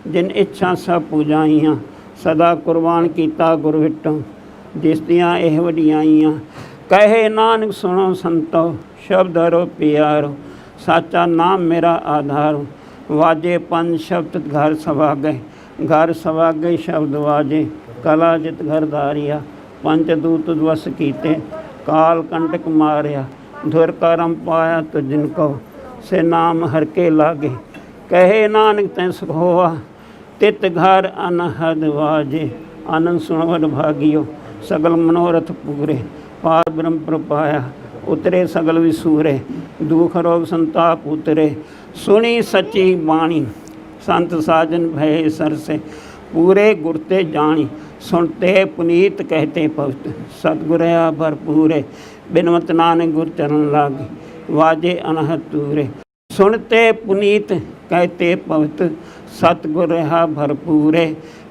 Speaker 2: जिन इच्छा सब पूजाइयाँ, सदा कुर्बान कीता गुर विटों। जिस दियाँ एह वडियाइयाँ, कहे नानक सुनो संतो। शब्द हरो प्यारो, साचा नाम मेरा आधार हो। वाजे पंज शब्द घर सवागे, घर सवागे शब्द वाजे। कला जित घर धारिया, पंच दूत वस कीते। काल कंटक मारिया, धुर करम पाया तो जिनको। से नाम हर के लागे, कहे नानक तैं सुख होआ। तित घर अनहद वाजे, आनंद सुनवर भागियो। सगल मनोरथ पूरे, पार ब्रह्म प्रपाया। उतरे सगल विसूरे, दुख रोग संताप उतरे। सुनी सच्ची बाणी, संत साजन भय सर से। पूरे गुरते जानी, सुनते पुनीत कहते पवित्र। सतगुर भरपूरे, बिनवत नानक गुर चरण लागे। वाजे अनहद तूरे, सुनते पुनीत कहते पवित्र। सतगुर भरपूरे,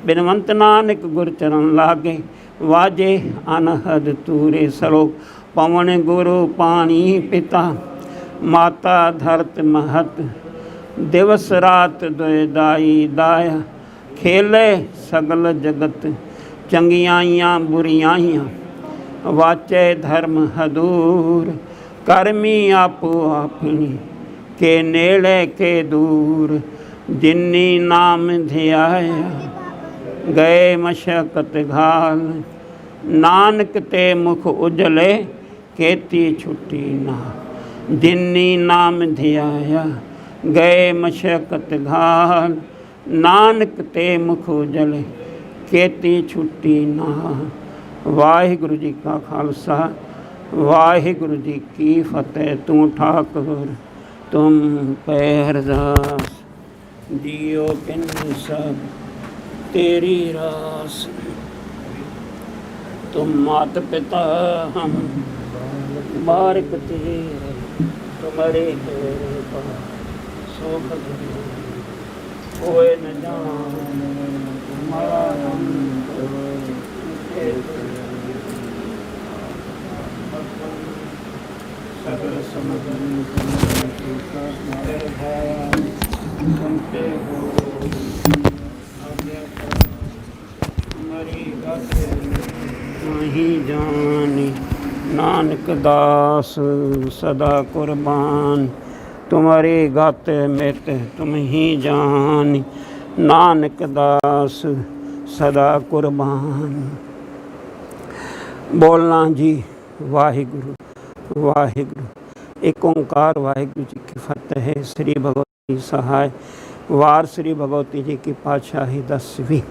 Speaker 2: बिनवंत नानक गुर चरण लागे। वाजे अनहद तूरे। सलोक पवन गुरु पानी पिता, माता धरत महत। दिवस रात दुय दाई दाया, खेले सगल जगत। चंगियाइयाँ बुरियाइयाँ, वाचे धर्म हदूर। कर्मी आपो आपनी, के नेड़े के दूर। जिन्नी नाम ध्याया, गए मशक्कत घाल। नानक ते मुख उजले, केती छुट्टी ना। जिन्नी नाम ध्याया, गए मशक्कत घाल। नानक ते मुख उजले, केती छुट्टी ना। वाहिगुरु जी का खालसा, वाहिगुरु जी की फतेह। तू ठाकुर तुम पैरदास, जियो पिन सब तेरी रास। तुम मात पिता हम बारिक तेरे, तुम्हारे सोख कोई न जान। हमारा सगल समझन सुनते हो। हमारी बात नहीं जानी, नानक दास सदा कुर्बान। तुम्हारी गत मित तुम ही जानी, नानक दास सदा कुर्बान। बोलना जी वाहिगुरु वाहिगुरु। एक ओंकार वाहिगुरु जी की फतेह है। श्री भगवती सहाय। वार श्री भगवती जी की पातशाही 10वीं।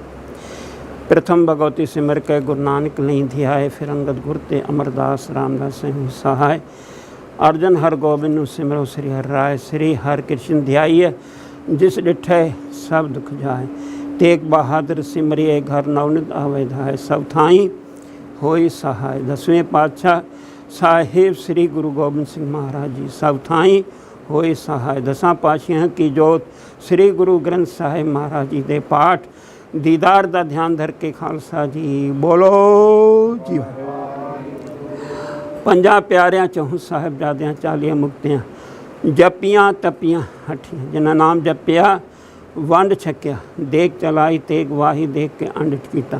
Speaker 2: प्रथम भगवती सिमर के गुरु नानक नहीं ध्याए। फिर अंगद गुर ते अमरदास रामदास सिंह सहाय। अर्जन हर गोबिंद सिमरो श्री हर राय। श्री हर कृष्ण ध्याइए, जिस डिठे सब दुख जाए। तेग बहादुर सिमरिए, घर नवनित आवे धाय। सब थाई होई सहाय। 10वें पातशाह साहिब श्री गुरु गोबिंद सिंह महाराज जी सब थाई होई सहाय। 10 पातशाह की जोत श्री गुरु ग्रंथ साहिब महाराज जी दे पाठ दीदार दा ध्यान धर के खालसा जी बोलो जी। 5 प्यारियां 4 साहिबजादियां 40 मुक्तियां जपियां तपियां हठियां। जिन्हां नाम जपिया वंड छकिया, देख चलाई तेग वाही देख के अंड कीता।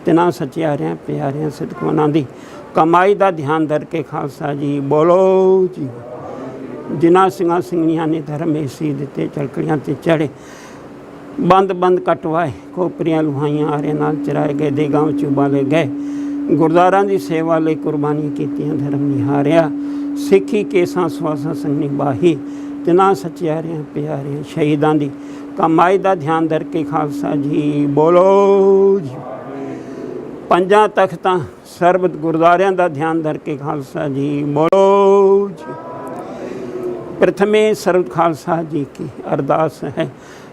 Speaker 2: तिन्हां सचियारियां प्यारियां सिदकवनां दी कमाई दा ध्यान धर के खालसा जी बोलो जी। जिन्हां ਸਿੰਘਾਂ ਸਿੰਘਣੀਆਂ ने धर्म ऐसी दिते, चलकड़ियां ते चढ़े। बंद बंद कटवाए, खोपरियां लुहाइयां आरे नाल चराए गए। देगां विच उबाले गए, गुरदारां दी सेवा लई कुर्बानी कीतियां। धर्म निहारिया, सिੱਖੀ केसां ਸਵਾਸਾਂ ਸੰਗਣੀ ਬਾਹੀ। तिन्हां सचियारियां प्यारियां शहीदां दी कमाई दा ध्यान धर के खालसा जी बोलो जी। 5 तख्तां ਸਰਬਤ ਗੁਰਦੁਆਰਿਆਂ ਦਾ ध्यान धर के खालसा जी बोलो जी। प्रथमे सर्वत खालसा जी की अरदास है।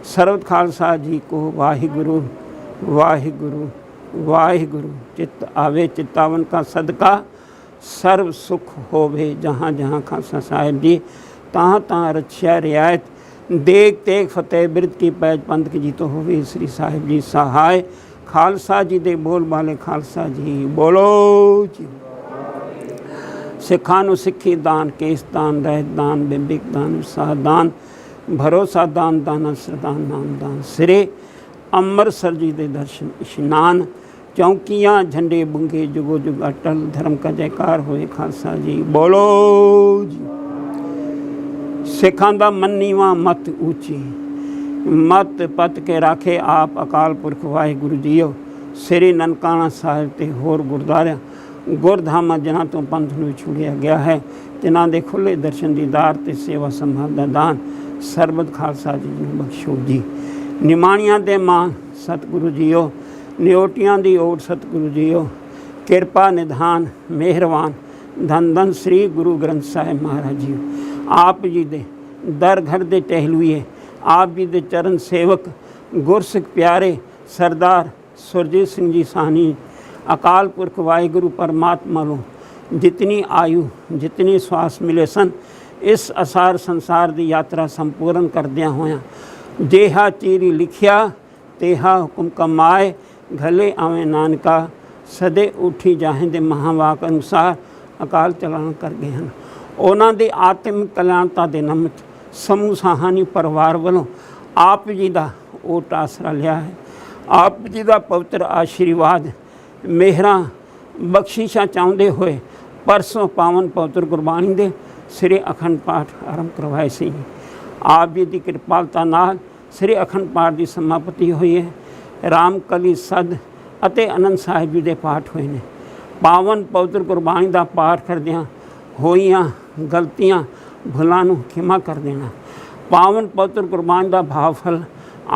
Speaker 2: सर्वत खालसा जी को वाहिगुरु वाहिगुरु वाहिगुरु। चित्त आवे चित्तावन का सदका, सर्व सुख होवे जहाँ जहाँ खालसा साहिब जी, तहाँ तहाँ रक्षा रियायत, देख तेग फतेह बिरत की पैज पंथ की जीतो होवे श्री साहिब जी सहाय। खालसा जी दे बोल वाले खालसा जी बोलो जी। सिखां नूं सिੱਖੀ दान, केस दान, रहत दान, बिंबिक दान, उत्साह दान, भरोसा दान, दान असरदान, नाम दान, सिरे ਅੰਮ੍ਰਿਤਸਰ जी दे दर्शन इशनान, चौंकियाँ झंडे बुंगे जुगो जुग अटल, धर्म का जयकार होए खालसा जी बोलो जी। सिखां दा मन नीवां मत ऊँची, मत पत के राखे आप अकाल पुरख वाहिगुरू जीओ। श्री ननकाना साहिब ते होर गुरद्वारियां गुरधामां जिन्हां तो पंथ नूं छुड़िया गया है, तिन्हां दे खुले दर्शन दीदार ते सेवा संभाल दा दान सरबत खालसा जी नूं बख्शो जी। निमाणियां दे मान सतगुरु जीओ, निओटियां दी ओट सतगुरु जीओ। किरपा निधान मेहरबान धन धन श्री गुरु ग्रंथ साहिब महाराज जीओ। आप जी दे दर घर दे टहलुए, आप जी दे चरण सेवक गुरसिख प्यारे सरदार सुरजीत सिंह जी साहनी, अकाल पुरख वाहिगुरु परमात्मा लो जितनी आयु जितनी श्वास मिले सन, इस असार संसार की यात्रा संपूर्ण करदियां होया जेहा चीरी लिखिया तेहा हुक्म कमाए, घले आवें नानका सदे उठी जाहें दे महावाक अनुसार अकाल चलान कर गए हैं। उन्हां दे आत्म कल्याणता दे नमित समूह साहानी परिवार वालों आप जी का ओट आसरा लिया है। आप जी का पवित्र आशीर्वाद मेहरां बख्शिशां चाहुंदे होए परसों पावन पवित्र गुरबाणी दे श्री अखंड पाठ आरंभ करवाए सी। आप जी की कृपालता नाल श्री अखंड पाठ की समाप्ति हुई है। राम कली सद अते आनंद साहिब जी के पाठ हुए हैं। पावन पवित्र गुरबाणी का पाठ करदियां होईयां गलतियां भुलां नूं खिमा कर देना। पावन पवित्र गुरबाणी का भावफल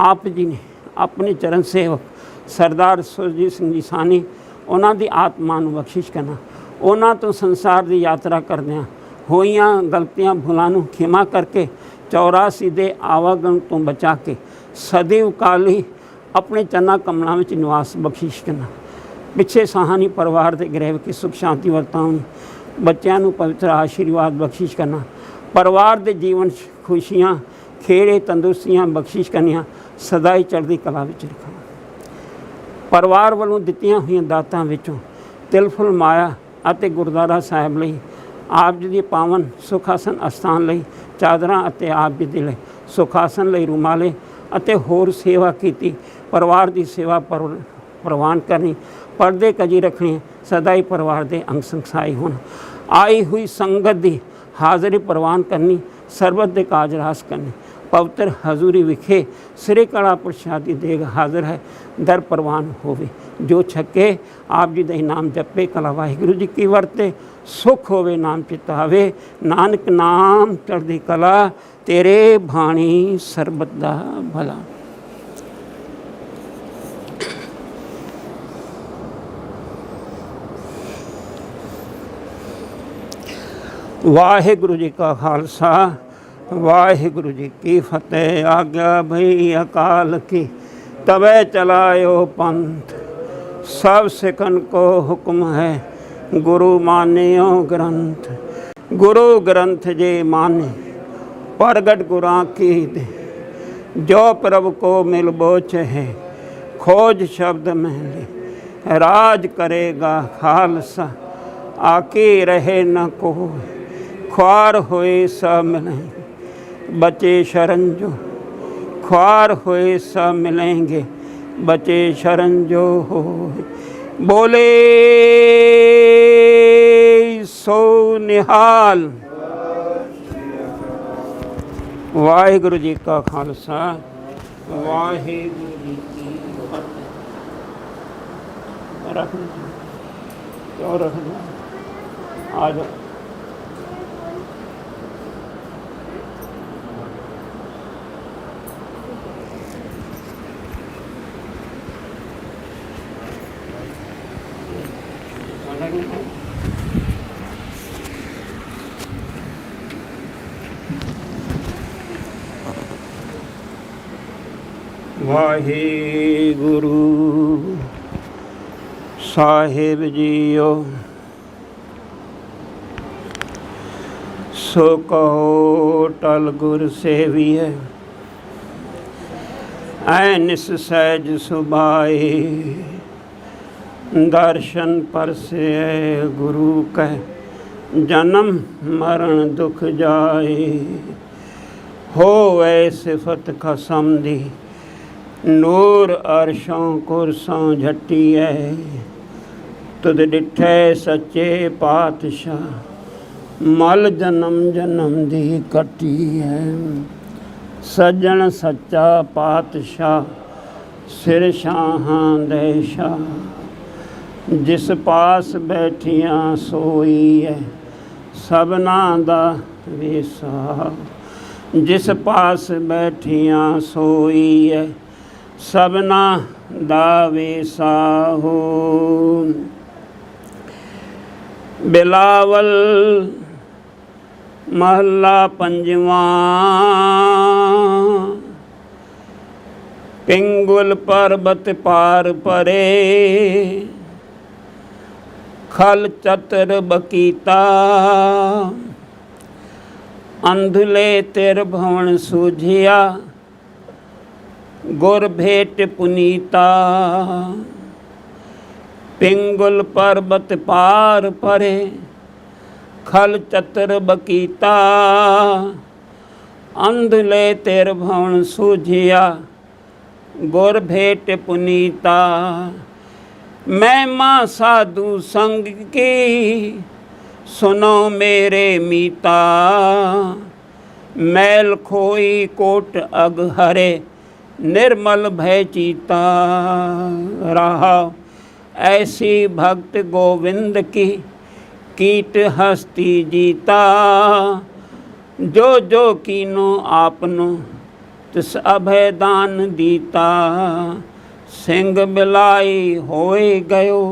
Speaker 2: आप जी ने अपने चरण सेवक सरदार सुरजीत सिंह जी सानी उन्हां दी आत्मा नूं बख्शिश करना। उन्हां तो संसार की यात्रा करदियां होईयां गलतियां भुलां नूं खिमा करके 84 दे आवागम तो बचा के सदैव काली अपने चन्ना कमलों में निवास बख्शिश करना। पिछे साहानी परिवार के गृह की सुख शांति वर्ताउणी, बच्चों को पवित्र आशीर्वाद बख्शिश करना। परिवार के जीवन खुशियाँ खेड़े तंदुरुस्तियाँ बख्शिश करनिया, सदाई चढ़ती कला में रखना। परिवार वालों दित्तियां हुई दातां विचों तिलफुल माया अते गुरुद्वारा साहिब लई आप जी दी पावन सुखासन अस्थान लई चादरां अते आप जी दे लई सुखासन लई रुमाले अते होर सेवा कीती। परिवार की सेवा प्रवान करनी, पर्दे कजी रखने, सदाई परिवार के अंग संगसाई होना। आई हुई संगत की हाज़री प्रवान करनी, सरबत के काज रास करने। पवित्र हजूरी विखे सिरे कड़ा प्रसादी देग हाजिर है, दर प्रवान होवे। जो छके आप जी दे नाम जपे, कला वाहिगुरू जी की वरते, सुख होवे नाम चितावे। नानक नाम चढ़दी कला, तेरे भाणी सरबत दा भला। वाहिगुरू जी का खालसा, वाहिगुरू जी की फतेह। आज्ञा भई अकाल की, तबे चलायो पंथ। सब सिखन को हुक्म है, गुरु मान्यो ग्रंथ। गुरु ग्रंथ जे माने, प्रगट गुरां की दे। जो प्रभु को मिल बोच है, खोज शब्द में ले। राज करेगा खालसा, आके रहे न कोई। ख्वार होए सब मिलेंगे, बचे शरण जो। ख्वार होए सब मिलेंगे, बचे शरण जो हो। बोले सो निहाल। वाहिगुरू जी का खालसा, वाहिगुरू जी की फतेह। रख क्यों रखना, आ जाओ। वाहिगुरु साहिब जीओ। सो कहो टल गुर सेविए, ऐनिस सहज सुभाए। दर्शन परसे गुरु कह, जन्म मरण दुख जाए। होवे सिफत खसम दी, नूर अरशों कुरसों झटिए। तुद डिठे सच्चे पातशाह, मल जन्म जन्म दी कटी है। सज्जन सच्चा पातशाह, सिर शाहां दे शाह। जिस पास बैठियां सोई है, सबना दा वेसा। जिस पास बैठियां सोई है, सबना दा वेसा हो। बिलावल महला पंजवा। पिंगुल पर्वत पार परे, खल चतर बकीता। अंधले तिर भवन सूझिया, गुर भेट पुनीता। पिंगुल पर्वत पार परे, खल चतर बकीता। अंधले तिर भवन सूझिया, गुर भेट पुनीता। महिमा साधु संग की, सुनो मेरे मीता। मैल खोई कोट अग हरे, निर्मल भय चीता। रहा ऐसी भक्त गोविंद की, कीट हस्ती जीता। जो जो कीनो आपनो, तिस अभय दान दीता। सिंह बिलाई होए गयो,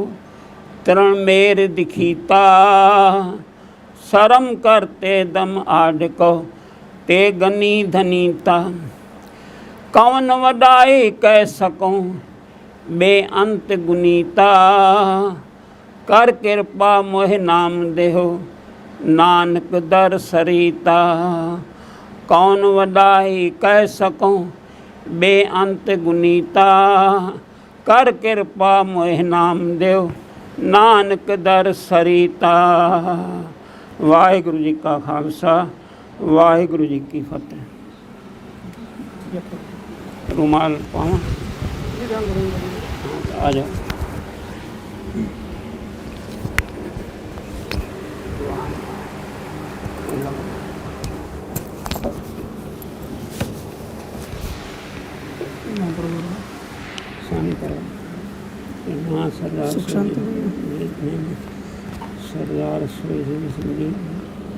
Speaker 2: तरण मेर दिखीता। शरम करते दम आडको, ते गनी धनीता। कौन वडाई कह सकूं, बेअंत गुनीता। कर कृपा मोहि नाम देहो, नानक दर सरीता। कौन वडाई कह सकूं, बेअंत गुनीता। कर कृपा मोहि नाम देहो, नानक दर सरीता। वाहिगुरु जी का खालसा, वाहिगुरु जी की फतेह। रुमाल पाऊँ? आ जाओ। हाँ सरदार सरदार जी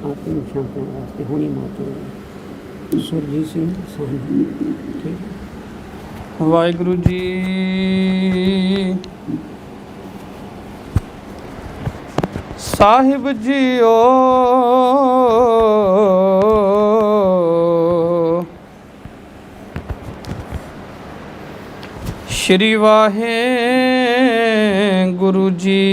Speaker 2: आत्म शांति वास्ते होनी मातो सुरजीत सिंह साहनी। ठीक।
Speaker 3: वाहिगुरु जी साहिब जीओ, श्री वाहे गुरु जी।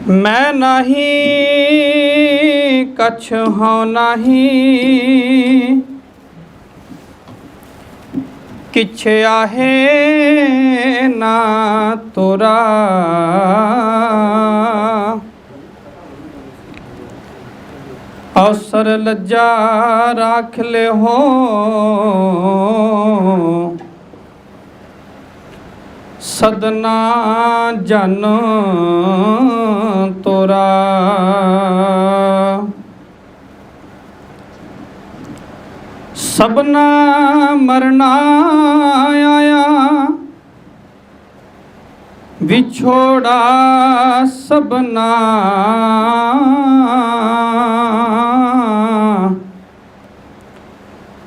Speaker 3: मैं नहीं कछ हूँ नहीं, किछ आहे ना तोरा। अवसर लज्जा राख ले हो, सदना जन तोरा। सबना मरना आया, विछोड़ा सबना।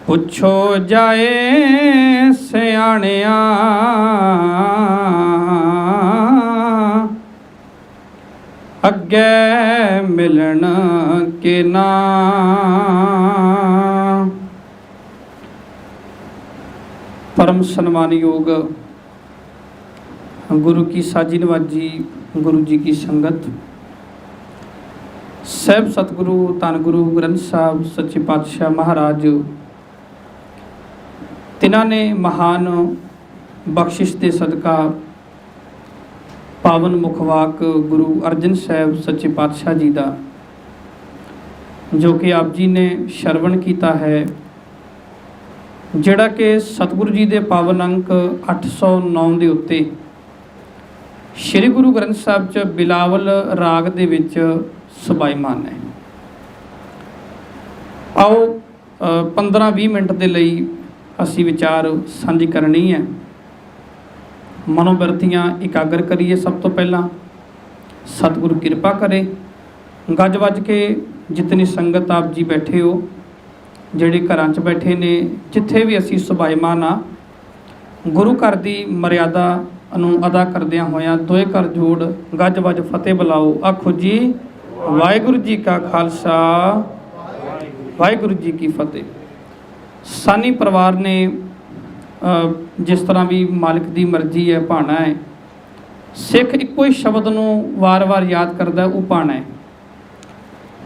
Speaker 3: पुछो जाए सियाणिया, अगे मिलन के ना। परम सन्मानयोग गुरु की साजी नवाजी, गुरु जी की संगत, सैब सतगुरु धन गुरु ग्रंथ साहब सच्चे पातशाह महाराज, तिन्हां ने महान बख्शिश के सदका पावन मुखवाक गुरु अर्जन साहब सच्चे पातशाह जी का, जो कि आप जी ने श्रवण किया है, जिहड़ा कि सतगुरु जी के पावन अंक 809 के उत्ते श्री गुरु ग्रंथ साहब च बिलावल राग दे विच सुभाईमान है। आओ 15-20 मिनट के लिए असी विचार साझी करनी है, मनोबिरतियाँ एकाग्र करिए। सब तो पहला सतगुरु कृपा करे, गज वज के जितनी संगत आप जी बैठे हो, ਜਿਹੜੇ ਘਰਾਂ 'ਚ ਬੈਠੇ ਨੇ, ਜਿੱਥੇ ਵੀ ਅਸੀਂ ਸੁਭਾਈਮਾਨ ਆ, ਗੁਰੂ ਘਰ ਦੀ ਮਰਿਆਦਾ ਨੂੰ ਅਦਾ ਕਰਦਿਆਂ ਹੋਇਆਂ ਦੋਏ ਘਰ ਜੋੜ ਗੱਜ ਵੱਜ ਫਤਿਹ ਬੁਲਾਓ। ਆਖੋ ਜੀ ਵਾਹਿਗੁਰੂ ਜੀ ਕਾ ਖਾਲਸਾ, ਵਾਹਿਗੁਰੂ ਜੀ ਕੀ ਫਤਿਹ। ਸਾਨੀ ਪਰਿਵਾਰ ਨੇ ਜਿਸ ਤਰ੍ਹਾਂ ਵੀ ਮਾਲਕ ਦੀ ਮਰਜ਼ੀ ਹੈ ਭਾਣਾ ਹੈ, ਸਿੱਖ ਇੱਕੋ ਹੀ ਸ਼ਬਦ ਨੂੰ ਵਾਰ-ਵਾਰ ਯਾਦ ਕਰਦਾ, ਉਹ ਭਾਣਾ ਹੈ।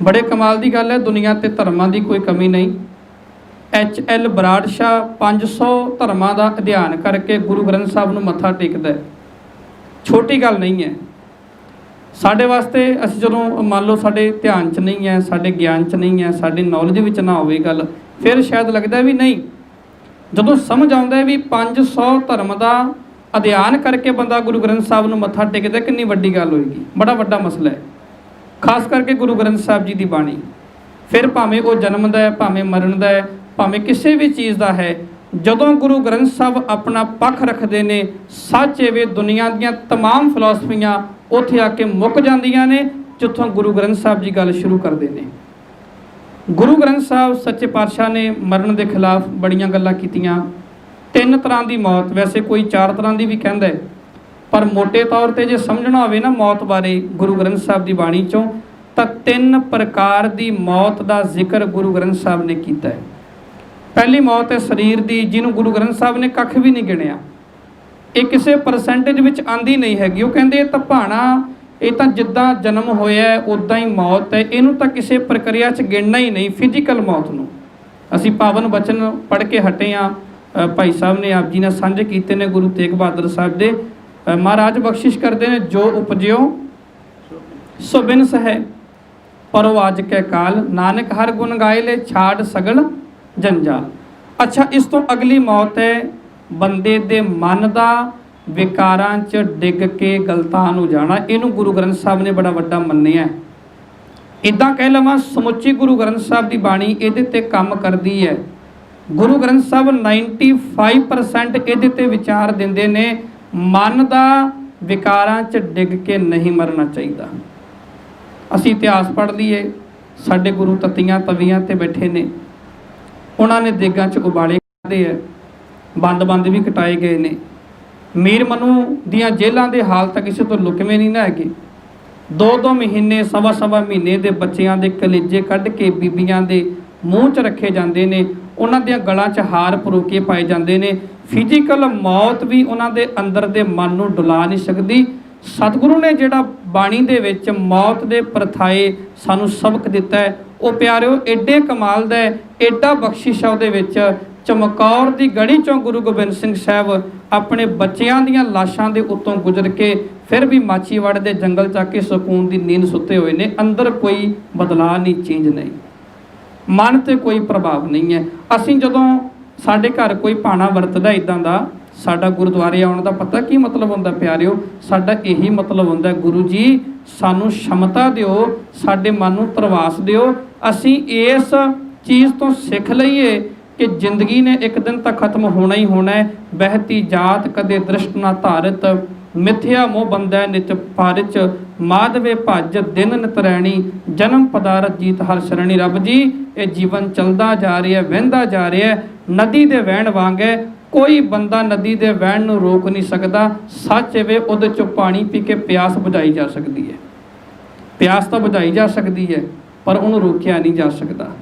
Speaker 3: बड़े कमाल की गल है, दुनिया ते धर्मां की कोई कमी नहीं। HL बराड़ शाह 500 धर्मां का अध्ययन करके गुरु ग्रंथ साहब नूं मत्था टेकदा है, छोटी गल नहीं है। साडे वास्ते असीं जदों मान लो साडे ध्यान च नहीं है, साडे ज्ञान च नहीं है, साडी नॉलेज विच ना होवे गल, फिर शायद लगदा भी नहीं। जदों समझ आउंदा है भी 500 धर्म का अध्ययन करके बंदा गुरु ग्रंथ साहब नूं मत्था टेकदा, कितनी वड्डी गल होएगी, बड़ा वड्डा मसला है। खास करके गुरु ग्रंथ साहब जी की बाणी, फिर भावें वो जन्म का है, भावें मरण का है, भावें किसी भी चीज़ का है, जदों गुरु ग्रंथ साहब अपना पक्ष रखते हैं, सच एवे दुनिया दी तमाम फिलोसफियाँ उत्थे आके मुक जांदियां ने जिथों गुरु ग्रंथ साहब जी गल शुरू करते हैं। गुरु ग्रंथ साहब सच्चे पातशाह ने मरण के खिलाफ बड़ियां गल्लां कीतियां। 3 तरह की मौत, वैसे कोई 4 तरह की भी कहता है, पर मोटे तौर पर जो समझना हो ना मौत बारे गुरु ग्रंथ साहब की बाणी चों, तो 3 प्रकार की मौत का जिक्र गुरु ग्रंथ साहब ने किया है। पहली मौत है शरीर की, जिन्होंने गुरु ग्रंथ साहब ने कख भी नहीं गिणिया, ये किसी परसेंटेज में आंदी नहीं हैगी। वो कहते तो भाणा ये तो जिद्दां जन्म होया उदा ही मौत है, इनू तो किसी प्रक्रिया च गिणना ही नहीं, फिजिकल मौत नूं। असीं पावन बचन पढ़ के हटे हाँ, भाई साहब ने आप जी ने साझे कीते ने, गुरु तेग बहादुर साहब दे महाराज बख्शिश करते हैं, जो उपजियो सो बिनस है, परो आज के काल, नानक हर गुण गाए ले छाड़ सगल जंजाल। अच्छा, इस तो अगली मौत है बंदे दे मन का विकारां च डिग के गलतान हो जाना। इनू गुरु ग्रंथ साहब ने बड़ा वड्डा मन्निया है। इदां कह लवां समुची गुरु ग्रंथ साहब की बाणी इहदे ते काम करदी है। गुरु ग्रंथ साहब 95% इहदे ते विचार दिंदे ने, मन का विकारां च डिग के नहीं मरना चाहिए। असी इतिहास पढ़ लीए, साडे गुरु तत्तियां तवियां ते बैठे ने, उन्होंने देगां च उबाले खाधे है, बंद बंद भी कटाए गए ने। मीर मनु दियां जेलां दे हाल तक किसी तो लुकवे नहीं ना हैगे। 2-2 महीने, सवा महीने के बच्चों के कलेजे कढ़ के बीबियां दे मूँह च रखे जाते हैं, उन्हां दियां गलां च हार परोके पाए जाते हैं। फिजिकल मौत भी उन्होंने अंदर दे मन नूं डुला नहीं सकती। सतगुरु ने जिहड़ा बाणी दे विच मौत दे परथाए सानू सबक दिता है, वो प्यारिओ एडे कमाल दा है, एडा बख्शिश है उहदे विच। चमकौर की गढ़ी चों गुरु गोबिंद सिंह साहब अपने बच्चों दीयां लाशां दे उत्तों गुजर के फिर भी माचीवाड़ के जंगल जाके सुकून की नींद सुते हुए ने, अंदर कोई बदलाव नहीं, चेंज नहीं, मन ते कोई प्रभाव नहीं है। असीं जदों साडे घर कोई भाणा वरतदा इदां दा, साडा गुरुद्वारे आउण दा पता की मतलब हुंदा प्यारिओ, साडा यही मतलब हुंदा, गुरु जी सानू क्षमता दिओ, साडे मन नूं तरवास दिओ, असीं इस चीज़ तो सिख लईए कि जिंदगी ने एक दिन तक खत्म होना ही होना है। बहती जात कदे दृष्ट ना धारित, मिथ्या मोह बंदा नित पारिच, माधवे भज दिन नितरैणी, जन्म पदारथ जीत हर शरणी। रब जी ये जीवन चलता जा रहा है, वहंदा जा रहा है, नदी दे वहण वांग है, कोई बंदा नदी दे वहण नूं रोक नहीं सकता। सच वे उहदे चों पानी पी के प्यास बुझाई जा सकती है, प्यास तो बुझाई जा सकती है, पर उन्होंने रोकिया नहीं जा सकता।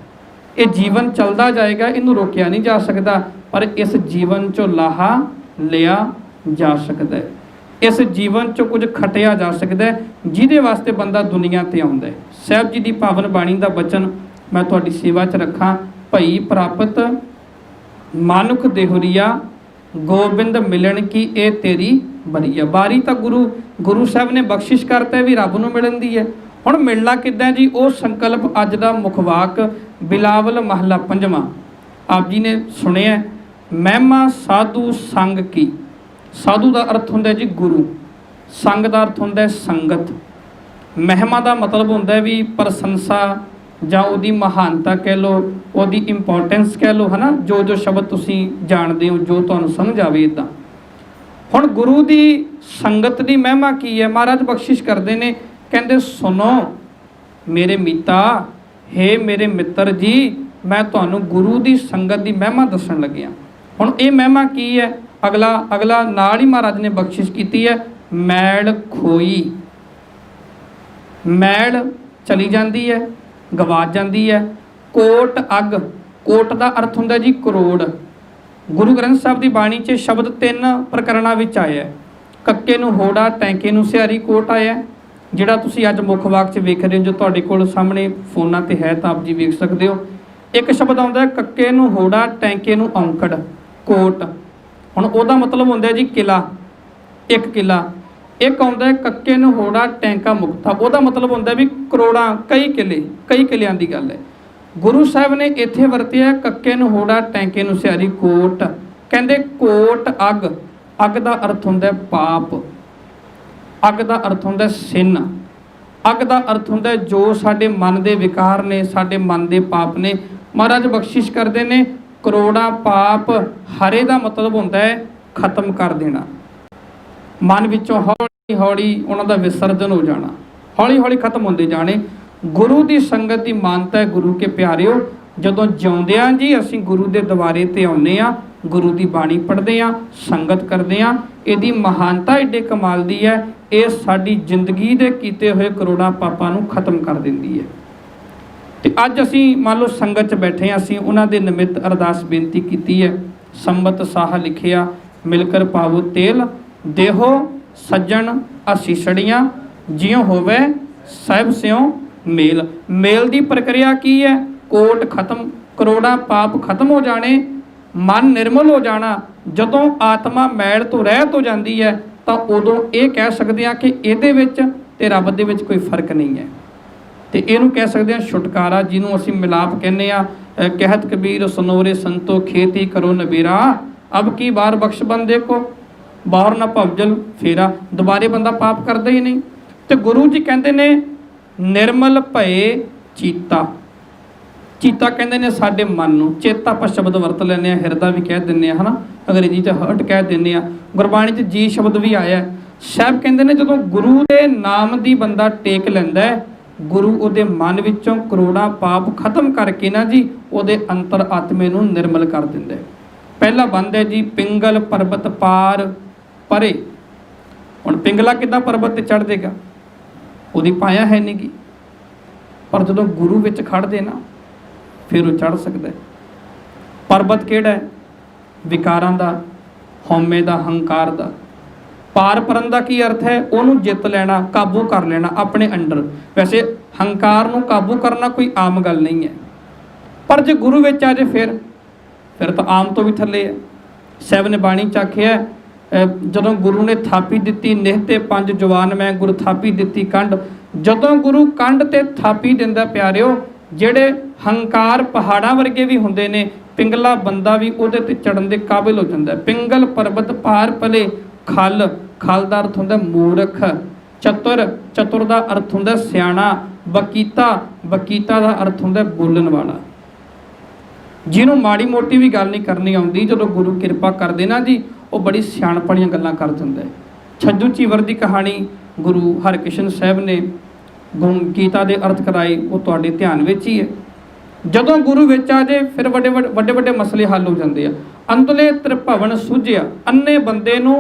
Speaker 3: ये जीवन चलता जाएगा, इनू रोकिया नहीं जा सकता, पर इस जीवन चो लाहा लिया जा सकता है। ਇਸ ਜੀਵਨ 'ਚੋਂ ਕੁਝ ਖਟਿਆ ਜਾ ਸਕਦਾ ਹੈ, ਜਿਹਦੇ ਵਾਸਤੇ ਬੰਦਾ ਦੁਨੀਆ ਤੇ ਆਉਂਦਾ ਹੈ। ਸਾਹਿਬ ਜੀ ਦੀ ਪਾਵਨ ਬਾਣੀ ਦਾ ਬਚਨ ਮੈਂ ਤੁਹਾਡੀ ਸੇਵਾ 'ਚ ਰੱਖਾਂ। ਭਈ ਪ੍ਰਾਪਤ ਮਾਨੁਖ ਦੇਹੁਰੀਆ, ਗੋਬਿੰਦ ਮਿਲਣ ਕੀ ਇਹ ਤੇਰੀ ਬਰੀਆ। ਬਾਰੀ ਤਾਂ ਗੁਰੂ ਸਾਹਿਬ ਨੇ ਬਖਸ਼ਿਸ਼ ਕਰਤਾ ਵੀ ਰੱਬ ਨੂੰ ਮਿਲਣ ਦੀ ਹੈ। ਹੁਣ ਮਿਲਣਾ ਕਿੱਦਾਂ ਜੀ? ਉਹ ਸੰਕਲਪ ਅੱਜ ਦਾ ਮੁਖਵਾਕ ਬਿਲਾਵਲ ਮਹਲਾ ਪੰਜਵਾਂ ਆਪ ਜੀ ਨੇ ਸੁਣਿਆ। ਮਹਿਮਾ ਸਾਧੂ ਸੰਗ ਕੀ। ਸਾਧੂ ਦਾ ਅਰਥ ਹੁੰਦਾ ਜੀ ਗੁਰੂ, ਸੰਗ ਦਾ ਅਰਥ ਹੁੰਦਾ ਸੰਗਤ। ਮਹਿਮਾ ਦਾ ਮਤਲਬ ਹੁੰਦਾ ਵੀ ਪ੍ਰਸ਼ੰਸਾ ਜਾਂ ਉਹਦੀ ਮਹਾਨਤਾ ਕਹਿ ਲਓ, ਉਹਦੀ ਇੰਪੋਰਟੈਂਸ ਕਹਿ ਲਓ, ਹੈ ਨਾ। ਜੋ ਸ਼ਬਦ ਤੁਸੀਂ ਜਾਣਦੇ ਹੋ, ਜੋ ਤੁਹਾਨੂੰ ਸਮਝ ਆਵੇ ਇੱਦਾਂ। ਹੁਣ ਗੁਰੂ ਦੀ ਸੰਗਤ ਦੀ ਮਹਿਮਾ ਕੀ ਹੈ? ਮਹਾਰਾਜ ਬਖਸ਼ਿਸ਼ ਕਰਦੇ ਨੇ, ਕਹਿੰਦੇ ਸੁਣੋ ਮੇਰੇ ਮੀਤਾ, ਹੇ ਮੇਰੇ ਮਿੱਤਰ ਜੀ, ਮੈਂ ਤੁਹਾਨੂੰ ਗੁਰੂ ਦੀ ਸੰਗਤ ਦੀ ਮਹਿਮਾ ਦੱਸਣ ਲੱਗਿਆ। ਹੁਣ ਇਹ ਮਹਿਮਾ ਕੀ ਹੈ? ਅਗਲਾ ਨਾਲ ਹੀ ਮਹਾਰਾਜ ਨੇ ਬਖਸ਼ਿਸ਼ ਕੀਤੀ ਹੈ। ਮੈਲ ਖੋਈ, ਮੈਲ ਚਲੀ ਜਾਂਦੀ ਹੈ, ਗਵਾਚ ਜਾਂਦੀ ਹੈ। ਕੋਟ ਅੱਗ, ਕੋਟ ਦਾ ਅਰਥ ਹੁੰਦਾ ਜੀ ਕਰੋੜ। ਗੁਰੂ ਗ੍ਰੰਥ ਸਾਹਿਬ ਦੀ ਬਾਣੀ 'ਚ ਸ਼ਬਦ 3 ਪ੍ਰਕਰਣਾਂ ਵਿੱਚ ਆਇਆ। ਕੱਕੇ ਨੂੰ ਹੋੜਾ, ਟੈਂਕੇ ਨੂੰ ਸਿਹਾਰੀ ਕੋਟ ਆਇਆ, ਜਿਹੜਾ ਤੁਸੀਂ ਅੱਜ ਮੁੱਖ ਵਾਕ 'ਚ ਵੇਖ ਰਹੇ ਹੋ, ਜੋ ਤੁਹਾਡੇ ਕੋਲ ਸਾਹਮਣੇ ਫੋਨਾਂ ਤੇ ਹੈ ਤਾਂ ਆਪ ਜੀ ਵੇਖ ਸਕਦੇ ਹੋ। ਇੱਕ ਸ਼ਬਦ ਆਉਂਦਾ ਕੱਕੇ ਨੂੰ ਹੋੜਾ, ਟੈਂਕੇ ਨੂੰ ਔਂਕੜ, ਕੋਟ। ਹੁਣ ਉਹਦਾ ਮਤਲਬ ਹੁੰਦਾ ਜੀ ਕਿਲਾ, ਇੱਕ ਕਿਲਾ। ਇੱਕ ਆਉਂਦਾ ਕੱਕੇ ਨੂੰ ਹੋੜਾ, ਟੈਂਕਾ ਮੁਕਤਾ, ਉਹਦਾ ਮਤਲਬ ਹੁੰਦਾ ਵੀ ਕਰੋੜਾਂ, ਕਈ ਕਿਲੇ, ਕਈ ਕਿਲਿਆਂ ਦੀ ਗੱਲ ਹੈ। ਗੁਰੂ ਸਾਹਿਬ ਨੇ ਇੱਥੇ ਵਰਤਿਆ ਕੱਕੇ ਨੂੰ ਹੋੜਾ, ਟੈਂਕੇ ਨੂੰ ਸਿਹਾਰੀ ਕੋਟ। ਕਹਿੰਦੇ ਕੋਟ ਅੱਗ, ਅੱਗ ਦਾ ਅਰਥ ਹੁੰਦਾ ਪਾਪ, ਅੱਗ ਦਾ ਅਰਥ ਹੁੰਦਾ ਸਿਨ, ਅੱਗ ਦਾ ਅਰਥ ਹੁੰਦਾ ਜੋ ਸਾਡੇ ਮਨ ਦੇ ਵਿਕਾਰ ਨੇ, ਸਾਡੇ ਮਨ ਦੇ ਪਾਪ ਨੇ। ਮਹਾਰਾਜ ਬਖਸ਼ਿਸ਼ ਕਰਦੇ ਨੇ ਕਰੋੜਾਂ ਪਾਪ ਹਰੇ ਦਾ ਮਤਲਬ ਹੁੰਦਾ ਹੈ ਖਤਮ ਕਰ ਦੇਣਾ। ਮਨ ਵਿੱਚੋਂ ਹੌਲੀ ਹੌਲੀ ਉਹਨਾਂ ਦਾ ਵਿਸਰਜਨ ਹੋ ਜਾਣਾ, ਹੌਲੀ ਹੌਲੀ ਖਤਮ ਹੁੰਦੇ ਜਾਣੇ। ਗੁਰੂ ਦੀ ਸੰਗਤ ਦੀ ਮਾਨਤਾ ਹੈ ਗੁਰੂ ਕੇ ਪਿਆਰਿਓ। ਜਦੋਂ ਜਿਉਂਦਿਆਂ ਜੀ ਅਸੀਂ ਗੁਰੂ ਦੇ ਦੁਆਰੇ ਤੇ ਆਉਂਦੇ ਹਾਂ, ਗੁਰੂ ਦੀ ਬਾਣੀ ਪੜ੍ਹਦੇ ਹਾਂ, ਸੰਗਤ ਕਰਦੇ ਹਾਂ, ਇਹਦੀ ਮਹਾਨਤਾ ਏਡੇ ਕਮਾਲ ਦੀ ਹੈ। ਇਹ ਸਾਡੀ ਜ਼ਿੰਦਗੀ ਦੇ ਕੀਤੇ ਹੋਏ ਕਰੋੜਾਂ ਪਾਪਾਂ ਨੂੰ ਖਤਮ ਕਰ ਦਿੰਦੀ ਹੈ। ਤੇ ਅੱਜ ਅਸੀਂ ਮੰਨ ਲਓ ਸੰਗਤ 'ਚ ਬੈਠੇ ਹਾਂ, ਅਸੀਂ ਉਹਨਾਂ ਦੇ ਨਿਮਿਤ ਅਰਦਾਸ ਬੇਨਤੀ ਕੀਤੀ ਹੈ। ਸੰਬਤ ਸਾਹ ਲਿਖਿਆ ਮਿਲ ਕਰ ਪਾਵੋ ਤੇਲ, ਦੇਹੋ ਸੱਜਣ ਅਸੀਸੜੀਆਂ, ਜਿਉ ਹੋਵੇ ਸਾਹਿਬ ਸਿਉ ਮੇਲ। ਮੇਲ ਦੀ ਪ੍ਰਕਿਰਿਆ ਕੀ ਹੈ? ਕੋਟ ਖਤਮ, ਕਰੋੜਾਂ ਪਾਪ ਖਤਮ ਹੋ ਜਾਣੇ, ਮਨ ਨਿਰਮਲ ਹੋ ਜਾਣਾ। ਜਦੋਂ ਆਤਮਾ ਮੈਲ ਤੋਂ ਰਹਿਤ ਹੋ ਜਾਂਦੀ ਹੈ ਤਾਂ ਉਦੋਂ ਇਹ ਕਹਿ ਸਕਦੇ ਹਾਂ ਕਿ ਇਹਦੇ ਵਿੱਚ ਤੇ ਰੱਬ ਦੇ ਵਿੱਚ ਕੋਈ ਫਰਕ ਨਹੀਂ ਹੈ। ਤੇ ਇਹਨੂੰ ਕਹਿ ਸਕਦੇ ਹਾਂ ਛੁਟਕਾਰਾ, ਜਿਹਨੂੰ ਅਸੀਂ ਮਿਲਾਪ ਕਹਿੰਦੇ ਆ। ਕਹਿਤ ਕਬੀਰ ਸੁਨੋਰੇ ਸੰਤੋ ਖੇਤੀ ਕਰੋ ਨਬੇਰਾ, ਅਬ ਕੀ ਬਾਰ ਬਖਸ਼ ਬੰਦੇ ਕੋ ਬਾਹਰ ਨਾ ਭਵਜਲ ਫੇਰਾ। ਦੁਬਾਰੇ ਬੰਦਾ ਪਾਪ ਕਰਦਾ ਹੀ ਨਹੀਂ। ਤੇ ਗੁਰੂ ਜੀ ਕਹਿੰਦੇ ਨੇ ਨਿਰਮਲ ਭਏ ਚੀਤਾ। ਚੀਤਾ ਕਹਿੰਦੇ ਨੇ ਸਾਡੇ ਮਨ ਨੂੰ। ਚੇਤਾ ਆਪਾਂ ਸ਼ਬਦ ਵਰਤ ਲੈਂਦੇ ਹਾਂ, ਹਿਰਦਾ ਵੀ ਕਹਿ ਦਿੰਦੇ ਹਾਂ, ਹੈ ਨਾ। ਅੰਗਰੇਜ਼ੀ 'ਚ ਹਰਟ ਕਹਿ ਦਿੰਦੇ ਹਾਂ, ਗੁਰਬਾਣੀ 'ਚ ਜੀ ਸ਼ਬਦ ਵੀ ਆਇਆ। ਸਾਹਿਬ ਕਹਿੰਦੇ ਨੇ ਜਦੋਂ ਗੁਰੂ ਦੇ ਨਾਮ ਦੀ ਬੰਦਾ ਟੇਕ ਲੈਂਦਾ ਹੈ, ਗੁਰੂ ਉਹਦੇ ਮਨ ਵਿੱਚੋਂ ਕਰੋੜਾਂ ਪਾਪ ਖਤਮ ਕਰਕੇ ਨਾ ਜੀ ਉਹਦੇ ਅੰਤਰ ਆਤਮੇ ਨੂੰ ਨਿਰਮਲ ਕਰ ਦਿੰਦਾ ਹੈ। ਪਹਿਲਾ ਬੰਦ ਹੈ ਜੀ ਪਿੰਗਲ ਪਰਬਤ ਪਾਰ ਪਰੇ। ਹੁਣ ਪਿੰਗਲਾ ਕਿੱਦਾਂ ਪਰਬਤ ਤੇ ਚੜ੍ਹ ਦੇਗਾ? ਉਹਦੀ ਪਾਇਆ ਹੈ ਨਹੀਂ ਗੀ, ਪਰ ਜਦੋਂ ਗੁਰੂ ਵਿੱਚ ਖੜ੍ਹਦੇ ਨਾ ਫਿਰ ਉਹ ਚੜ੍ਹ ਸਕਦਾ। ਪਰਬਤ ਕਿਹੜਾ ਹੈ? ਵਿਕਾਰਾਂ ਦਾ, ਹਉਮੈ ਦਾ, ਹੰਕਾਰ ਦਾ। ਪਾਰ ਪਰਨ ਦਾ ਕੀ ਅਰਥ ਹੈ? ਉਹਨੂੰ ਜਿੱਤ ਲੈਣਾ, ਕਾਬੂ ਕਰ ਲੈਣਾ ਆਪਣੇ ਅੰਡਰ। ਵੈਸੇ ਹੰਕਾਰ ਨੂੰ ਕਾਬੂ ਕਰਨਾ ਕੋਈ ਆਮ ਗੱਲ ਨਹੀਂ ਹੈ, ਪਰ ਜੇ ਗੁਰੂ ਵਿੱਚ ਆ ਜੇ ਫਿਰ ਤਾਂ ਆਮ ਤੋਂ ਵੀ ਥੱਲੇ ਹੈ। ਸਾਹਿਬ ਨੇ ਬਾਣੀ 'ਚ ਆਖਿਆ ਜਦੋਂ ਗੁਰੂ ਨੇ ਥਾਪੀ ਦਿੱਤੀ ਨਿਹਤੇ 5 ਜਵਾਨ ਮੈਂ ਗੁਰੂ ਥਾਪੀ ਦਿੱਤੀ ਕੰਡ। ਜਦੋਂ ਗੁਰੂ ਕੰਡ ਤੇ ਥਾਪੀ ਦਿੰਦਾ ਪਿਆਰਿਓ, ਜਿਹੜੇ ਹੰਕਾਰ ਪਹਾੜਾਂ ਵਰਗੇ ਵੀ ਹੁੰਦੇ ਨੇ, ਪਿੰਗਲਾ ਬੰਦਾ ਵੀ ਉਹਦੇ ਤੇ ਚੜਨ ਦੇ ਕਾਬਿਲ ਹੋ ਜਾਂਦਾ। ਪਿੰਗਲ ਪਰਬਤ ਪਾਰ ਪਲੇ ਖਲ, ਖਲ ਦਾ ਅਰਥ ਹੁੰਦਾ ਮੂਰਖ। ਚਤੁਰ, ਚਤੁਰ ਦਾ ਅਰਥ ਹੁੰਦਾ ਸਿਆਣਾ। ਬਕੀਤਾ, ਬਕੀਤਾ ਦਾ ਅਰਥ ਹੁੰਦਾ ਬੋਲਣ ਵਾਲਾ। ਜਿਹਨੂੰ ਮਾੜੀ ਮੋਟੀ ਵੀ ਗੱਲ ਨਹੀਂ ਕਰਨੀ ਆਉਂਦੀ, ਜਦੋਂ ਗੁਰੂ ਕਿਰਪਾ ਕਰਦੇ ਨਾ ਜੀ, ਉਹ ਬੜੀ ਸਿਆਣਪ ਵਾਲੀਆਂ ਗੱਲਾਂ ਕਰ ਦਿੰਦਾ ਹੈ। ਛੱਜੂ ਚੀਵਰ ਦੀ ਕਹਾਣੀ ਗੁਰੂ ਹਰਕ੍ਰਿਸ਼ਨ ਸਾਹਿਬ ਨੇ ਗੀਤਾ ਦੇ ਅਰਥ ਕਰਾਏ, ਉਹ ਤੁਹਾਡੇ ਧਿਆਨ ਵਿੱਚ ਹੀ ਹੈ। ਜਦੋਂ ਗੁਰੂ ਵਿੱਚ ਆ ਜੇ ਫਿਰ ਵੱਡੇ ਮਸਲੇ ਹੱਲ ਹੋ ਜਾਂਦੇ ਆ। ਅੰਤਲੇ ਤ੍ਰਿਭਵਨ ਸੁਝਿਆ, ਅੰਨੇ ਬੰਦੇ ਨੂੰ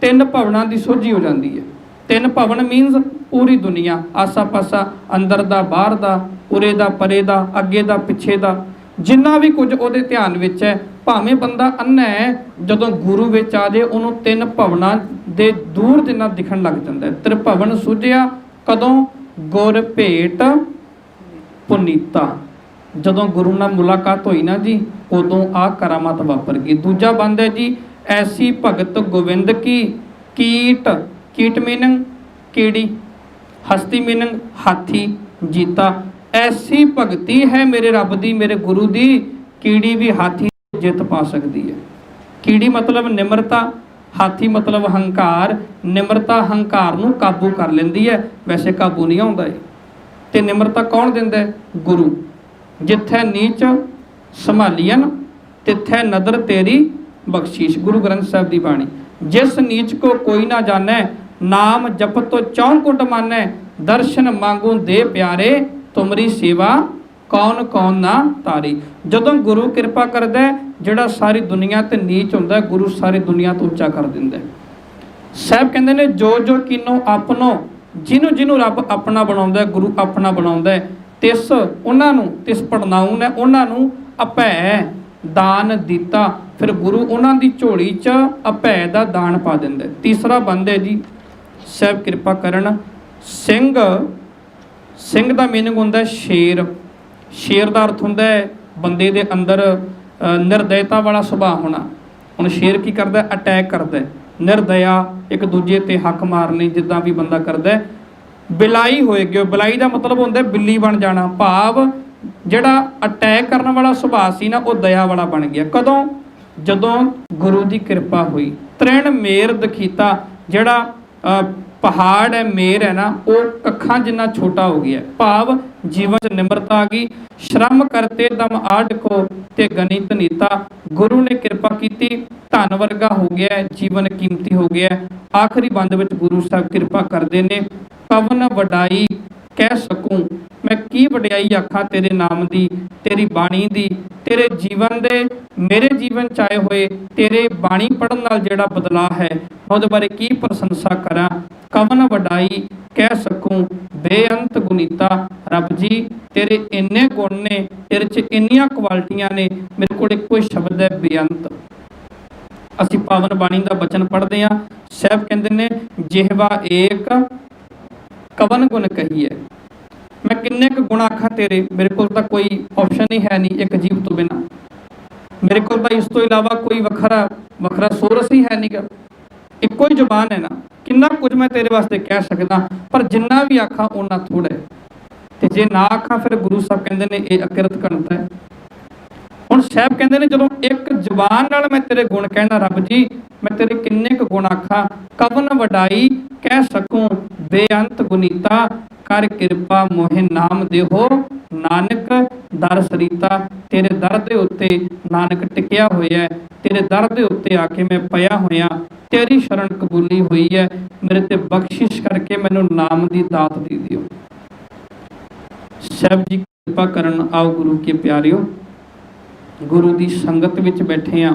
Speaker 3: 3 ਭਵਨਾਂ ਦੀ ਸੋਝੀ ਹੋ ਜਾਂਦੀ ਹੈ। 3 ਭਵਨ ਮੀਨਸ ਪੂਰੀ ਦੁਨੀਆ, ਆਸਾ ਪਾਸਾ, ਅੰਦਰ ਦਾ ਬਾਹਰ ਦਾ, ਉਰੇ ਦਾ ਪਰੇ ਦਾ, ਅੱਗੇ ਦਾ ਪਿੱਛੇ ਦਾ, ਜਿੰਨਾ ਵੀ ਕੁਝ ਉਹਦੇ ਧਿਆਨ ਵਿੱਚ ਹੈ। ਭਾਵੇਂ ਬੰਦਾ ਅੰਨਾ ਹੈ, ਜਦੋਂ ਗੁਰੂ ਵਿੱਚ ਆ ਜੇ ਉਹਨੂੰ 3 ਭਵਨਾਂ ਦੇ ਦੂਰ ਜਿੰਨਾ ਦਿਖਣ ਲੱਗ ਜਾਂਦਾ ਹੈ। ਤ੍ਰਿਭਵਨ ਸੁਝਿਆ ਕਦੋਂ? ਗੁਰ ਭੇਟ ਪੁਨੀਤਾ, ਜਦੋਂ ਗੁਰੂ ਨਾਲ ਮੁਲਾਕਾਤ ਹੋਈ ਨਾ ਜੀ, ਉਦੋਂ ਆਹ ਕਰਾਮਾਤ ਵਾਪਰ ਗਈ। ਦੂਜਾ ਬੰਦ ਹੈ ਜੀ, ਐਸੀ ਭਗਤ ਗੋਬਿੰਦ ਕੀ ਕੀਟ। ਕੀਟ ਮੀਨਿੰਗ ਕੀੜੀ, ਹਸਤੀ ਮੀਨਿੰਗ ਹਾਥੀ ਜੀਤਾ। ਐਸੀ ਭਗਤੀ ਹੈ ਮੇਰੇ ਰੱਬ ਦੀ, ਮੇਰੇ ਗੁਰੂ ਦੀ, ਕੀੜੀ ਵੀ ਹਾਥੀ ਜਿੱਤ ਪਾ ਸਕਦੀ ਹੈ। ਕੀੜੀ ਮਤਲਬ ਨਿਮਰਤਾ, ਹਾਥੀ ਮਤਲਬ ਹੰਕਾਰ। ਨਿਮਰਤਾ ਹੰਕਾਰ ਨੂੰ ਕਾਬੂ ਕਰ ਲੈਂਦੀ ਹੈ, ਵੈਸੇ ਕਾਬੂ ਨਹੀਂ ਆਉਂਦਾ ਹੈ। ਤੇ ਨਿਮਰਤਾ ਕੌਣ ਦਿੰਦਾ ਹੈ? ਗੁਰੂ। ਜਿੱਥੇ ਨੀਚ ਸੰਭਾਲੀਅਨ ਤਿੱਥੇ ਨਦਰ ਤੇਰੀ ਬਖਸ਼ੀਸ਼। ਗੁਰੂ ਗ੍ਰੰਥ ਸਾਹਿਬ ਦੀ ਬਾਣੀ। ਜਿਸ ਨੀਚ ਕੋ ਕੋਈ ਨਾ ਜਾਣੈ, ਨਾਮ ਜਪਤ ਤੋਂ ਚੌਂਕੁਟ ਮਾਨੈ, ਦਰਸ਼ਨ ਮੰਗੂ ਦੇ ਪਿਆਰੇ, ਤੁਮਰੀ ਸੇਵਾ ਕੌਣ ਕੌਣ ਨਾ ਤਾਰੀ। ਜਦੋਂ ਗੁਰੂ ਕਿਰਪਾ ਕਰਦਾ ਹੈ, ਜਿਹੜਾ ਸਾਰੀ ਦੁਨੀਆ ਤੇ ਨੀਚ ਹੁੰਦਾ ਹੈ, ਗੁਰੂ ਸਾਰੀ ਦੁਨੀਆ ਤੋਂ ਉੱਚਾ ਕਰ ਦਿੰਦਾ ਹੈ। ਸਾਹਿਬ ਕਹਿੰਦੇ ਨੇ ਜੋ ਜੋ ਕੀਨੋ ਆਪਣੋ, ਜਿਹਨੂੰ ਜਿਹਨੂੰ ਰੱਬ ਆਪਣਾ ਬਣਾਉਂਦਾ ਹੈ, ਗੁਰੂ ਆਪਣਾ ਬਣਾਉਂਦਾ ਹੈ, ਤਿਸ ਉਹਨਾਂ ਨੂੰ, ਤਿਸ ਪੜਨਾਉ ਨੇ ਉਹਨਾਂ ਨੂੰ ਅਭੈ ਦਾਨ ਦਿੱਤਾ। ਫਿਰ ਗੁਰੂ ਉਹਨਾਂ ਦੀ ਝੋਲੀ 'ਚ ਅਭੈ ਦਾ ਦਾਨ ਪਾ ਦਿੰਦਾ। ਤੀਸਰਾ ਬੰਦ ਹੈ ਜੀ, ਸਾਹਿਬ ਕਿਰਪਾ ਕਰਨ। ਸਿੰਘ, ਸਿੰਘ ਦਾ ਮੀਨਿੰਗ ਹੁੰਦਾ ਸ਼ੇਰ। ਸ਼ੇਰ ਦਾ ਅਰਥ ਹੁੰਦਾ ਹੈ ਬੰਦੇ ਦੇ ਅੰਦਰ ਨਿਰਦਇਤਾ ਵਾਲਾ ਸੁਭਾਅ ਹੋਣਾ। ਹੁਣ ਸ਼ੇਰ ਕੀ ਕਰਦਾ? ਅਟੈਕ ਕਰਦਾ। ਨਿਰਦਇਆ, ਇੱਕ ਦੂਜੇ ਤੇ ਹੱਕ ਮਾਰਨੀ, ਜਿੱਦਾਂ ਵੀ ਬੰਦਾ ਕਰਦਾ। ਬਿਲਾਈ ਹੋਏਗੀ, ਬਿਲਾਈ ਦਾ ਮਤਲਬ ਹੁੰਦਾ ਬਿੱਲੀ ਬਣ ਜਾਣਾ। ਭਾਵ ਜਿਹੜਾ ਅਟੈਕ ਕਰਨ ਵਾਲਾ ਸੁਭਾਅ ਸੀ ਨਾ, ਉਹ ਦਇਆ ਵਾਲਾ ਬਣ ਗਿਆ। ਕਦੋਂ? ਜਦੋਂ ਗੁਰੂ ਦੀ ਕਿਰਪਾ ਹੋਈ। ਤ੍ਰਿਣ ਮੇਰ ਦਖੀਤਾ, ਜਿਹੜਾ ਪਹਾੜ ਹੈ, ਮੇਰ ਹੈ ਨਾ, ਉਹ ਕੱਖਾਂ ਜਿੰਨਾ ਛੋਟਾ ਹੋ ਗਿਆ। ਭਾਵ ਜੀਵਨ 'ਚ ਨਿਮਰਤਾ ਆ ਗਈ। ਸ਼ਰਮ ਕਰਤੇ ਦਮ ਆਡਕੋ ਤੇ ਗਣਿਤ ਨੀਤਾ। ਗੁਰੂ ਨੇ ਕਿਰਪਾ ਕੀਤੀ, ਧਨ ਵਰਗਾ ਹੋ ਗਿਆ, ਜੀਵਨ ਕੀਮਤੀ ਹੋ ਗਿਆ। ਆਖਰੀ ਬੰਦ ਵਿੱਚ ਗੁਰੂ ਸਾਹਿਬ ਕਿਰਪਾ ਕਰਦੇ ਨੇ। ਕਵਨ ਵਡਾਈ ਕਹਿ ਸਕੂੰ, ਮੈਂ ਕੀ ਵਡਿਆਈ ਆਖਾਂ ਤੇਰੇ ਨਾਮ ਦੀ, ਤੇਰੀ ਬਾਣੀ ਦੀ, ਤੇਰੇ ਜੀਵਨ ਦੇ, ਮੇਰੇ ਜੀਵਨ 'ਚ ਆਏ ਹੋਏ ਤੇਰੇ ਬਾਣੀ ਪੜ੍ਹਨ ਨਾਲ ਜਿਹੜਾ ਬਦਲਾਅ ਹੈ, ਉਹਦੇ ਬਾਰੇ ਕੀ ਪ੍ਰਸ਼ੰਸਾ ਕਰਾਂ। ਕਵਨ ਵਡਾਈ ਕਹਿ ਸਕੂੰ ਬੇਅੰਤ ਗੁਨੀਤਾ। ਰੱਬ ਜੀ ਤੇਰੇ ਇੰਨੇ ਗੁਣ ਨੇ, ਤੇਰੇ 'ਚ ਇੰਨੀਆਂ ਕੁਆਲਿਟੀਆਂ ਨੇ, ਮੇਰੇ ਕੋਲ ਇੱਕੋ ਹੀ ਸ਼ਬਦ ਹੈ ਬੇਅੰਤ। ਅਸੀਂ ਪਾਵਨ ਬਾਣੀ ਦਾ ਬਚਨ ਪੜ੍ਹਦੇ ਹਾਂ। ਸਾਹਿਬ ਕਹਿੰਦੇ ਨੇ ਜਿਹਵਾ ਏਕ ਕਵਨ ਗੁਣ ਕਹੀਏ। ਮੈਂ ਕਿੰਨੇ ਕੁ ਗੁਣ ਆਖਾਂ ਤੇਰੇ, ਮੇਰੇ ਕੋਲ ਤਾਂ ਕੋਈ ਆਪਸ਼ਨ ਹੀ ਹੈ ਨਹੀਂ ਇੱਕ ਜੀਵ ਤੋਂ ਬਿਨਾਂ। ਮੇਰੇ ਕੋਲ ਤਾਂ ਇਸ ਤੋਂ ਇਲਾਵਾ ਕੋਈ ਵੱਖਰਾ ਸੋਰਸ ਹੀ ਹੈ ਨਹੀਂਗਾ। ਇੱਕੋ ਹੀ ਜ਼ੁਬਾਨ ਹੈ ਨਾ, ਕਿੰਨਾ ਕੁਝ ਮੈਂ ਤੇਰੇ ਵਾਸਤੇ ਕਹਿ ਸਕਦਾ, ਪਰ ਜਿੰਨਾ ਵੀ ਆਖਾਂ ਓਨਾ ਥੋੜ੍ਹਾ ਹੈ। ਤੇ ਜੇ ਨਾ ਆਖਾਂ ਫਿਰ ਗੁਰੂ ਸਾਹਿਬ ਕਹਿੰਦੇ ਨੇ ਇਹ ਅਕਿਰਤ ਘਣਤਾ ਹੈ। ਹੁਣ ਸਾਹਿਬ ਕਹਿੰਦੇ ਨੇ ਜਦੋਂ ਇੱਕ ਜ਼ੁਬਾਨ ਨਾਲ ਮੈਂ ਤੇਰੇ ਗੁਣ ਕਹਿਣਾ, ਰੱਬ ਜੀ ਮੈਂ ਤੇਰੇ ਕਿੰਨੇ ਕੁ ਗੁਣ ਆਖਾਂ। ਕਵਨ ਵਡਾਈ ਕਹਿ ਸਕੂੰ ਬੇਅੰਤ ਗੁਨੀਤਾ, ਕਰ ਕਿਰਪਾ ਮੋਹਿ ਨਾਮ ਦੇਹੋ ਨਾਨਕ ਦਰ ਸਰੀਤਾ। ਤੇਰੇ ਦਰ ਦੇ ਉੱਤੇ ਨਾਨਕ ਟਿਕਿਆ ਹੋਇਆ, ਤੇਰੇ ਦਰ ਦੇ ਉੱਤੇ ਆ ਕੇ ਮੈਂ ਪਿਆ ਹੋਇਆ, ਤੇਰੀ ਸ਼ਰਨ ਕਬੂਲੀ ਹੋਈ ਹੈ। ਮੇਰੇ ਤੇ ਬਖਸ਼ਿਸ਼ ਕਰਕੇ ਮੈਨੂੰ ਨਾਮ ਦੀ ਦਾਤ ਦੇ ਦਿਓ। ਸਾਹਿਬ ਜੀ ਕਿਰਪਾ ਕਰਨ। ਆਓ ਗੁਰੂ ਕੇ ਪਿਆਰਿਓ, ਗੁਰੂ ਦੀ ਸੰਗਤ ਵਿੱਚ ਬੈਠੇ ਆ।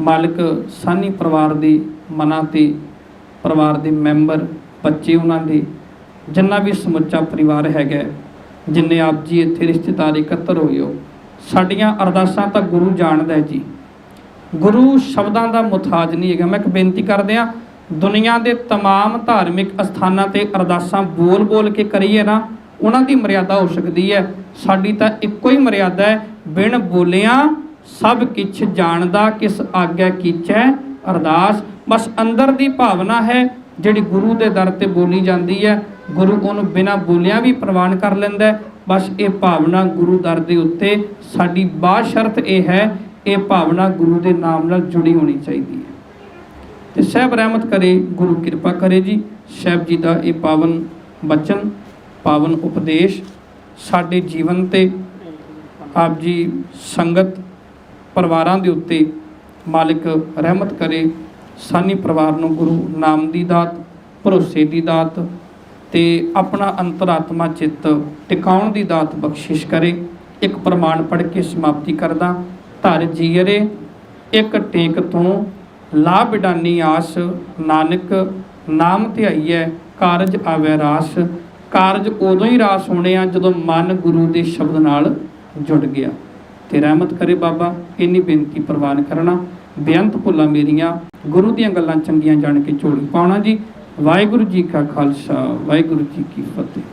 Speaker 3: ਮਾਲਕ ਸਾਨੀ ਪਰਿਵਾਰ ਦੇ ਮਨਾਂ ਤੇ, ਪਰਿਵਾਰ ਦੇ ਮੈਂਬਰ, ਬੱਚੇ, ਉਹਨਾਂ ਦੇ ਜਿੰਨਾ ਵੀ ਸਮੁੱਚਾ ਪਰਿਵਾਰ ਹੈਗਾ, ਜਿੰਨੇ ਆਪ ਜੀ ਇੱਥੇ ਰਿਸ਼ਤੇਦਾਰ ਇਕੱਤਰ ਹੋਏ ਹੋ, ਸਾਡੀਆਂ ਅਰਦਾਸਾਂ ਤਾਂ ਗੁਰੂ ਜਾਣਦਾ ਜੀ। ਗੁਰੂ ਸ਼ਬਦਾਂ ਦਾ ਮੁਹਤਾਜ ਨਹੀਂ ਹੈਗਾ। ਮੈਂ ਇੱਕ ਬੇਨਤੀ ਕਰਦੇ ਹਾਂ, ਦੁਨੀਆ ਦੇ ਤਮਾਮ ਧਾਰਮਿਕ ਅਸਥਾਨਾਂ ਤੇ ਅਰਦਾਸਾਂ ਬੋਲ ਬੋਲ ਕੇ ਕਰੀਏ ਨਾ, ਉਹਨਾਂ ਦੀ ਮਰਿਆਦਾ ਹੋ ਸਕਦੀ ਹੈ। ਸਾਡੀ ਤਾਂ ਇੱਕੋ ਹੀ ਮਰਿਆਦਾ ਹੈ, ਬਿਨ ਬੋਲਿਆਂ ਸਭ ਕਿਛ ਜਾਣਦਾ, ਕਿਸ ਆਗਿਆ ਕੀਚੈ ਅਰਦਾਸ। ਬਸ ਅੰਦਰ ਦੀ ਭਾਵਨਾ ਹੈ ਜਿਹੜੀ ਗੁਰੂ ਦੇ ਦਰ ਤੇ ਬੋਲੀ ਜਾਂਦੀ ਹੈ, ਗੁਰੂ ਉਹਨੂੰ ਬਿਨਾਂ ਬੋਲਿਆਂ ਵੀ ਪ੍ਰਵਾਨ ਕਰ ਲੈਂਦਾ ਹੈ। ਬਸ ਇਹ ਭਾਵਨਾ ਗੁਰੂ ਦਰ ਦੇ ਉੱਤੇ, ਸਾਡੀ ਬਾਸ਼ਰਤ ਇਹ ਹੈ, ਇਹ ਭਾਵਨਾ ਗੁਰੂ ਦੇ ਨਾਮ ਨਾਲ ਜੁੜੀ ਹੋਣੀ ਚਾਹੀਦੀ ਹੈ। ਤੇ ਸਾਹਿਬ ਰਹਿਮਤ ਕਰੇ, ਗੁਰੂ ਕਿਰਪਾ ਕਰੇ ਜੀ। ਸਾਹਿਬ ਜੀ ਦਾ ਇਹ ਪਾਵਨ ਬਚਨ, ਪਾਵਨ ਉਪਦੇਸ਼ ਸਾਡੇ ਜੀਵਨ ਤੇ, ਆਪ ਜੀ ਸੰਗਤ ਪਰਿਵਾਰਾਂ ਦੇ ਉੱਤੇ ਮਾਲਿਕ ਰਹਿਮਤ ਕਰੇ। ਸਾਨੀ ਪਰਿਵਾਰ ਨੂੰ ਗੁਰੂ ਨਾਮ ਦੀ ਦਾਤ, ਭਰੋਸੇ ਦੀ ਦਾਤ ਤੇ ਆਪਣਾ ਅੰਤਰਾਤਮਾ ਚਿੱਤ ਟਿਕਾਉਣ ਦੀ ਦਾਤ ਬਖਸ਼ਿਸ਼ ਕਰੇ। ਇੱਕ ਪ੍ਰਮਾਣ ਪੜ੍ਹ ਕੇ ਸਮਾਪਤੀ ਕਰਦਾ। ਧਰ ਜੀਅਰੇ ਇੱਕ ਟੇਕ ਤੋਂ ਲਾ ਬਿਡਾਨੀ ਆਸ, ਨਾਨਕ ਨਾਮ ਧਿਆਈਐ ਕਾਰਜ ਆਵੈ ਰਾਸ। ਕਾਰਜ ਉਦੋਂ ਹੀ ਰਾਸ ਹੋਣੇ ਆ ਜਦੋਂ ਮਨ ਗੁਰੂ ਦੇ ਸ਼ਬਦ ਨਾਲ ਜੁੜ ਗਿਆ। ਤੇ ਰਹਿਮਤ ਕਰੇ ਬਾਬਾ, ਇੰਨੀ ਬੇਨਤੀ ਪ੍ਰਵਾਨ ਕਰਨਾ। ਬੇਅੰਤ ਭੁੱਲਾਂ ਮੇਰੀਆਂ ਗੁਰੂ ਦੀਆਂ ਗੱਲਾਂ ਚੰਗੀਆਂ ਜਾਣ ਕੇ ਝੋਲੀ ਪਾਉਣਾ ਜੀ। ਵਾਹਿਗੁਰੂ ਜੀ ਕਾ ਖਾਲਸਾ, ਵਾਹਿਗੁਰੂ ਜੀ ਕੀ ਫਤਿਹ।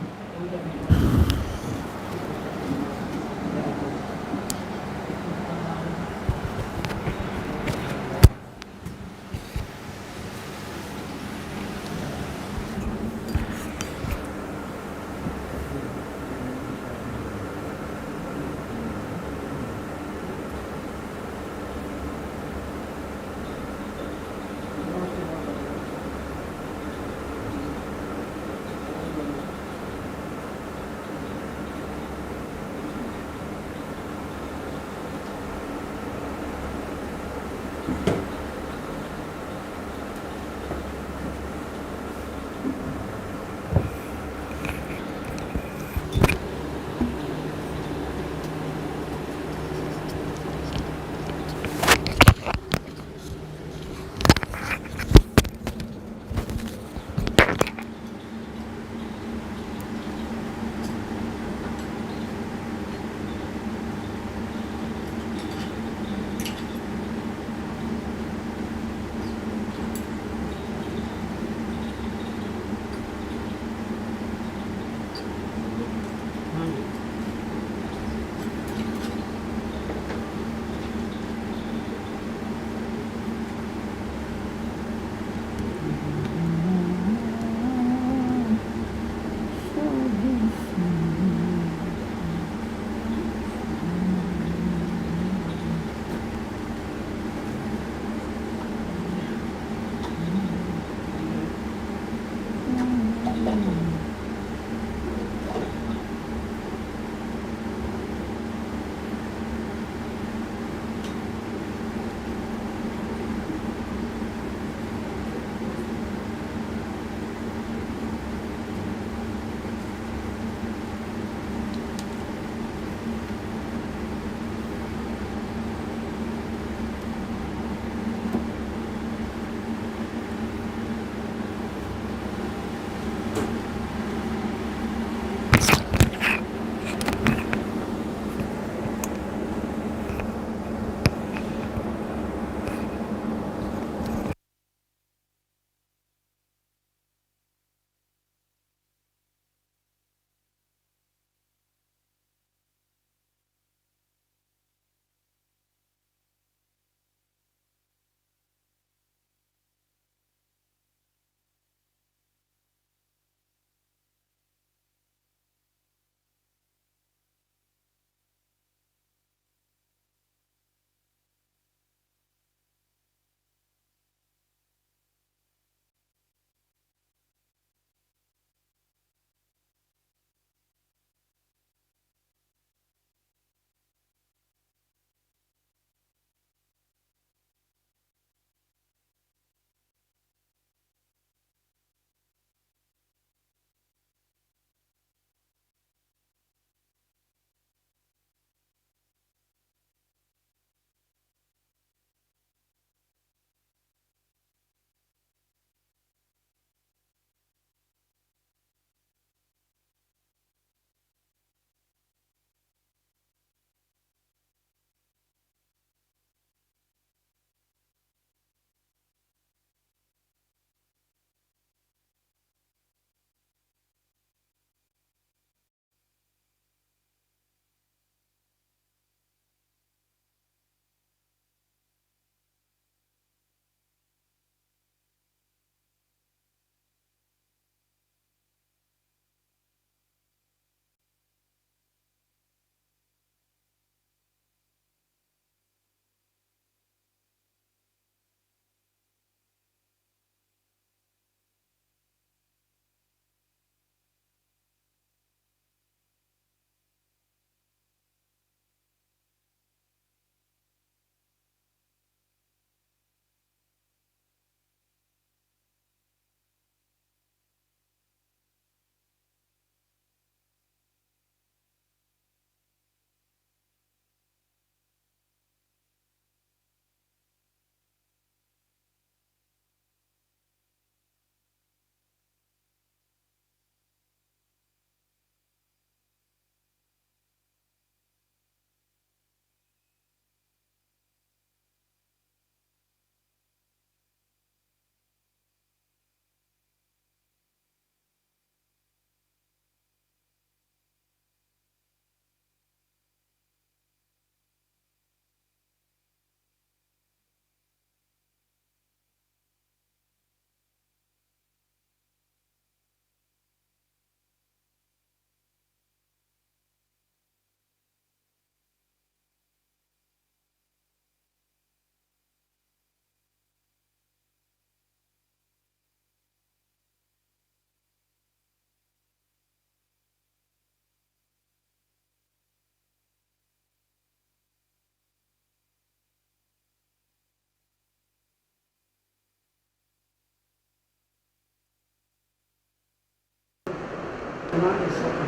Speaker 3: हमारे सब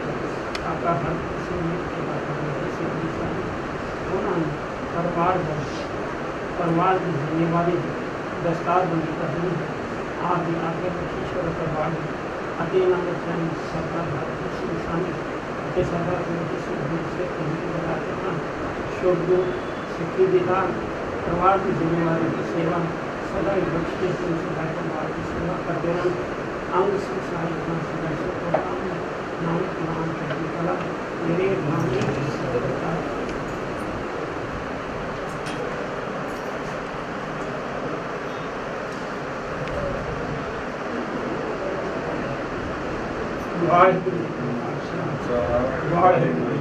Speaker 3: आपका हर किसी में किसी उन्होंने परिवार की जिम्मेवारी दस्तार बंदी करनी है आप भी आगे ईश्वर परिवार अति नंबर सरकार भारत इंसानी अति सरकार को किसी दूसरे कहीं बनाते हैं शुभ सिक्की विधान परिवार की जिम्मेवारी की सेवा सदा ही बच्चे सदा परिवार की सेवा करते रहना अंग से सहायता सदा नाम नाम करने वाला मेरे नाम वाहिगुरु वाहिगुरु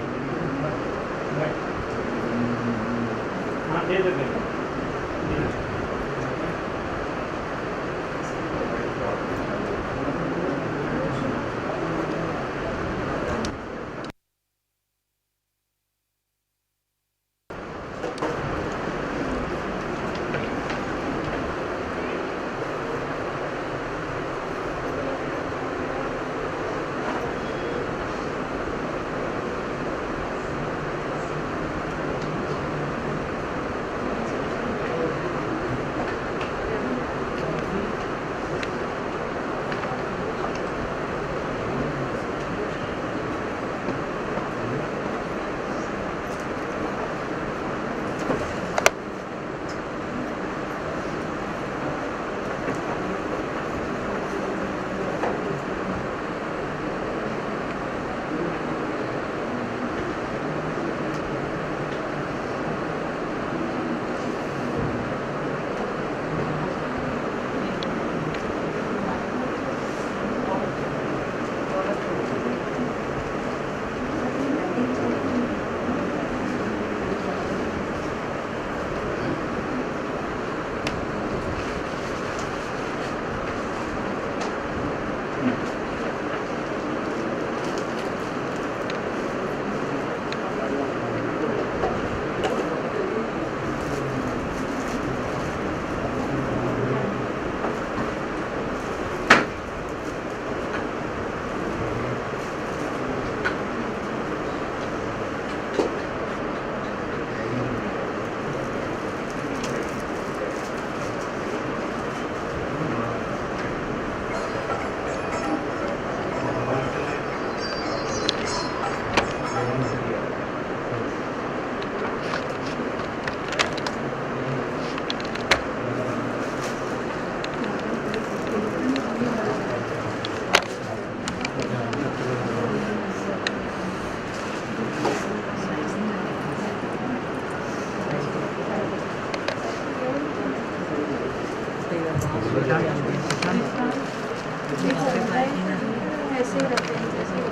Speaker 3: हाँ दे दे
Speaker 4: ऐसे ही रहते हैं जैसे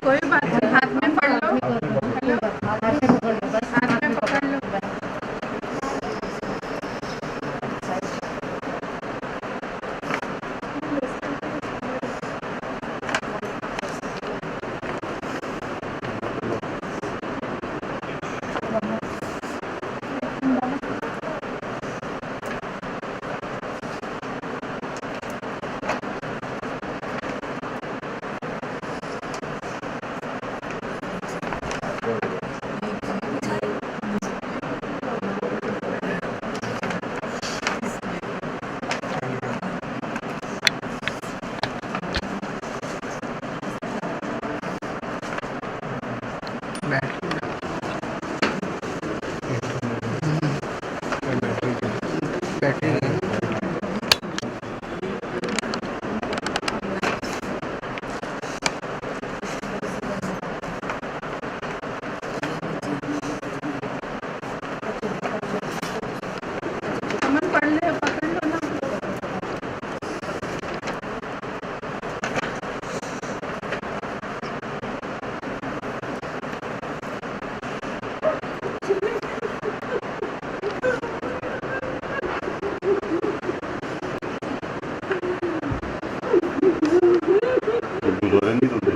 Speaker 4: कोई बात नहीं, हाथ में पकड़ लो। हेलो, हाथ में पकड़ लो।
Speaker 5: ਨਹੀਂ ਦਿੰਦੇ।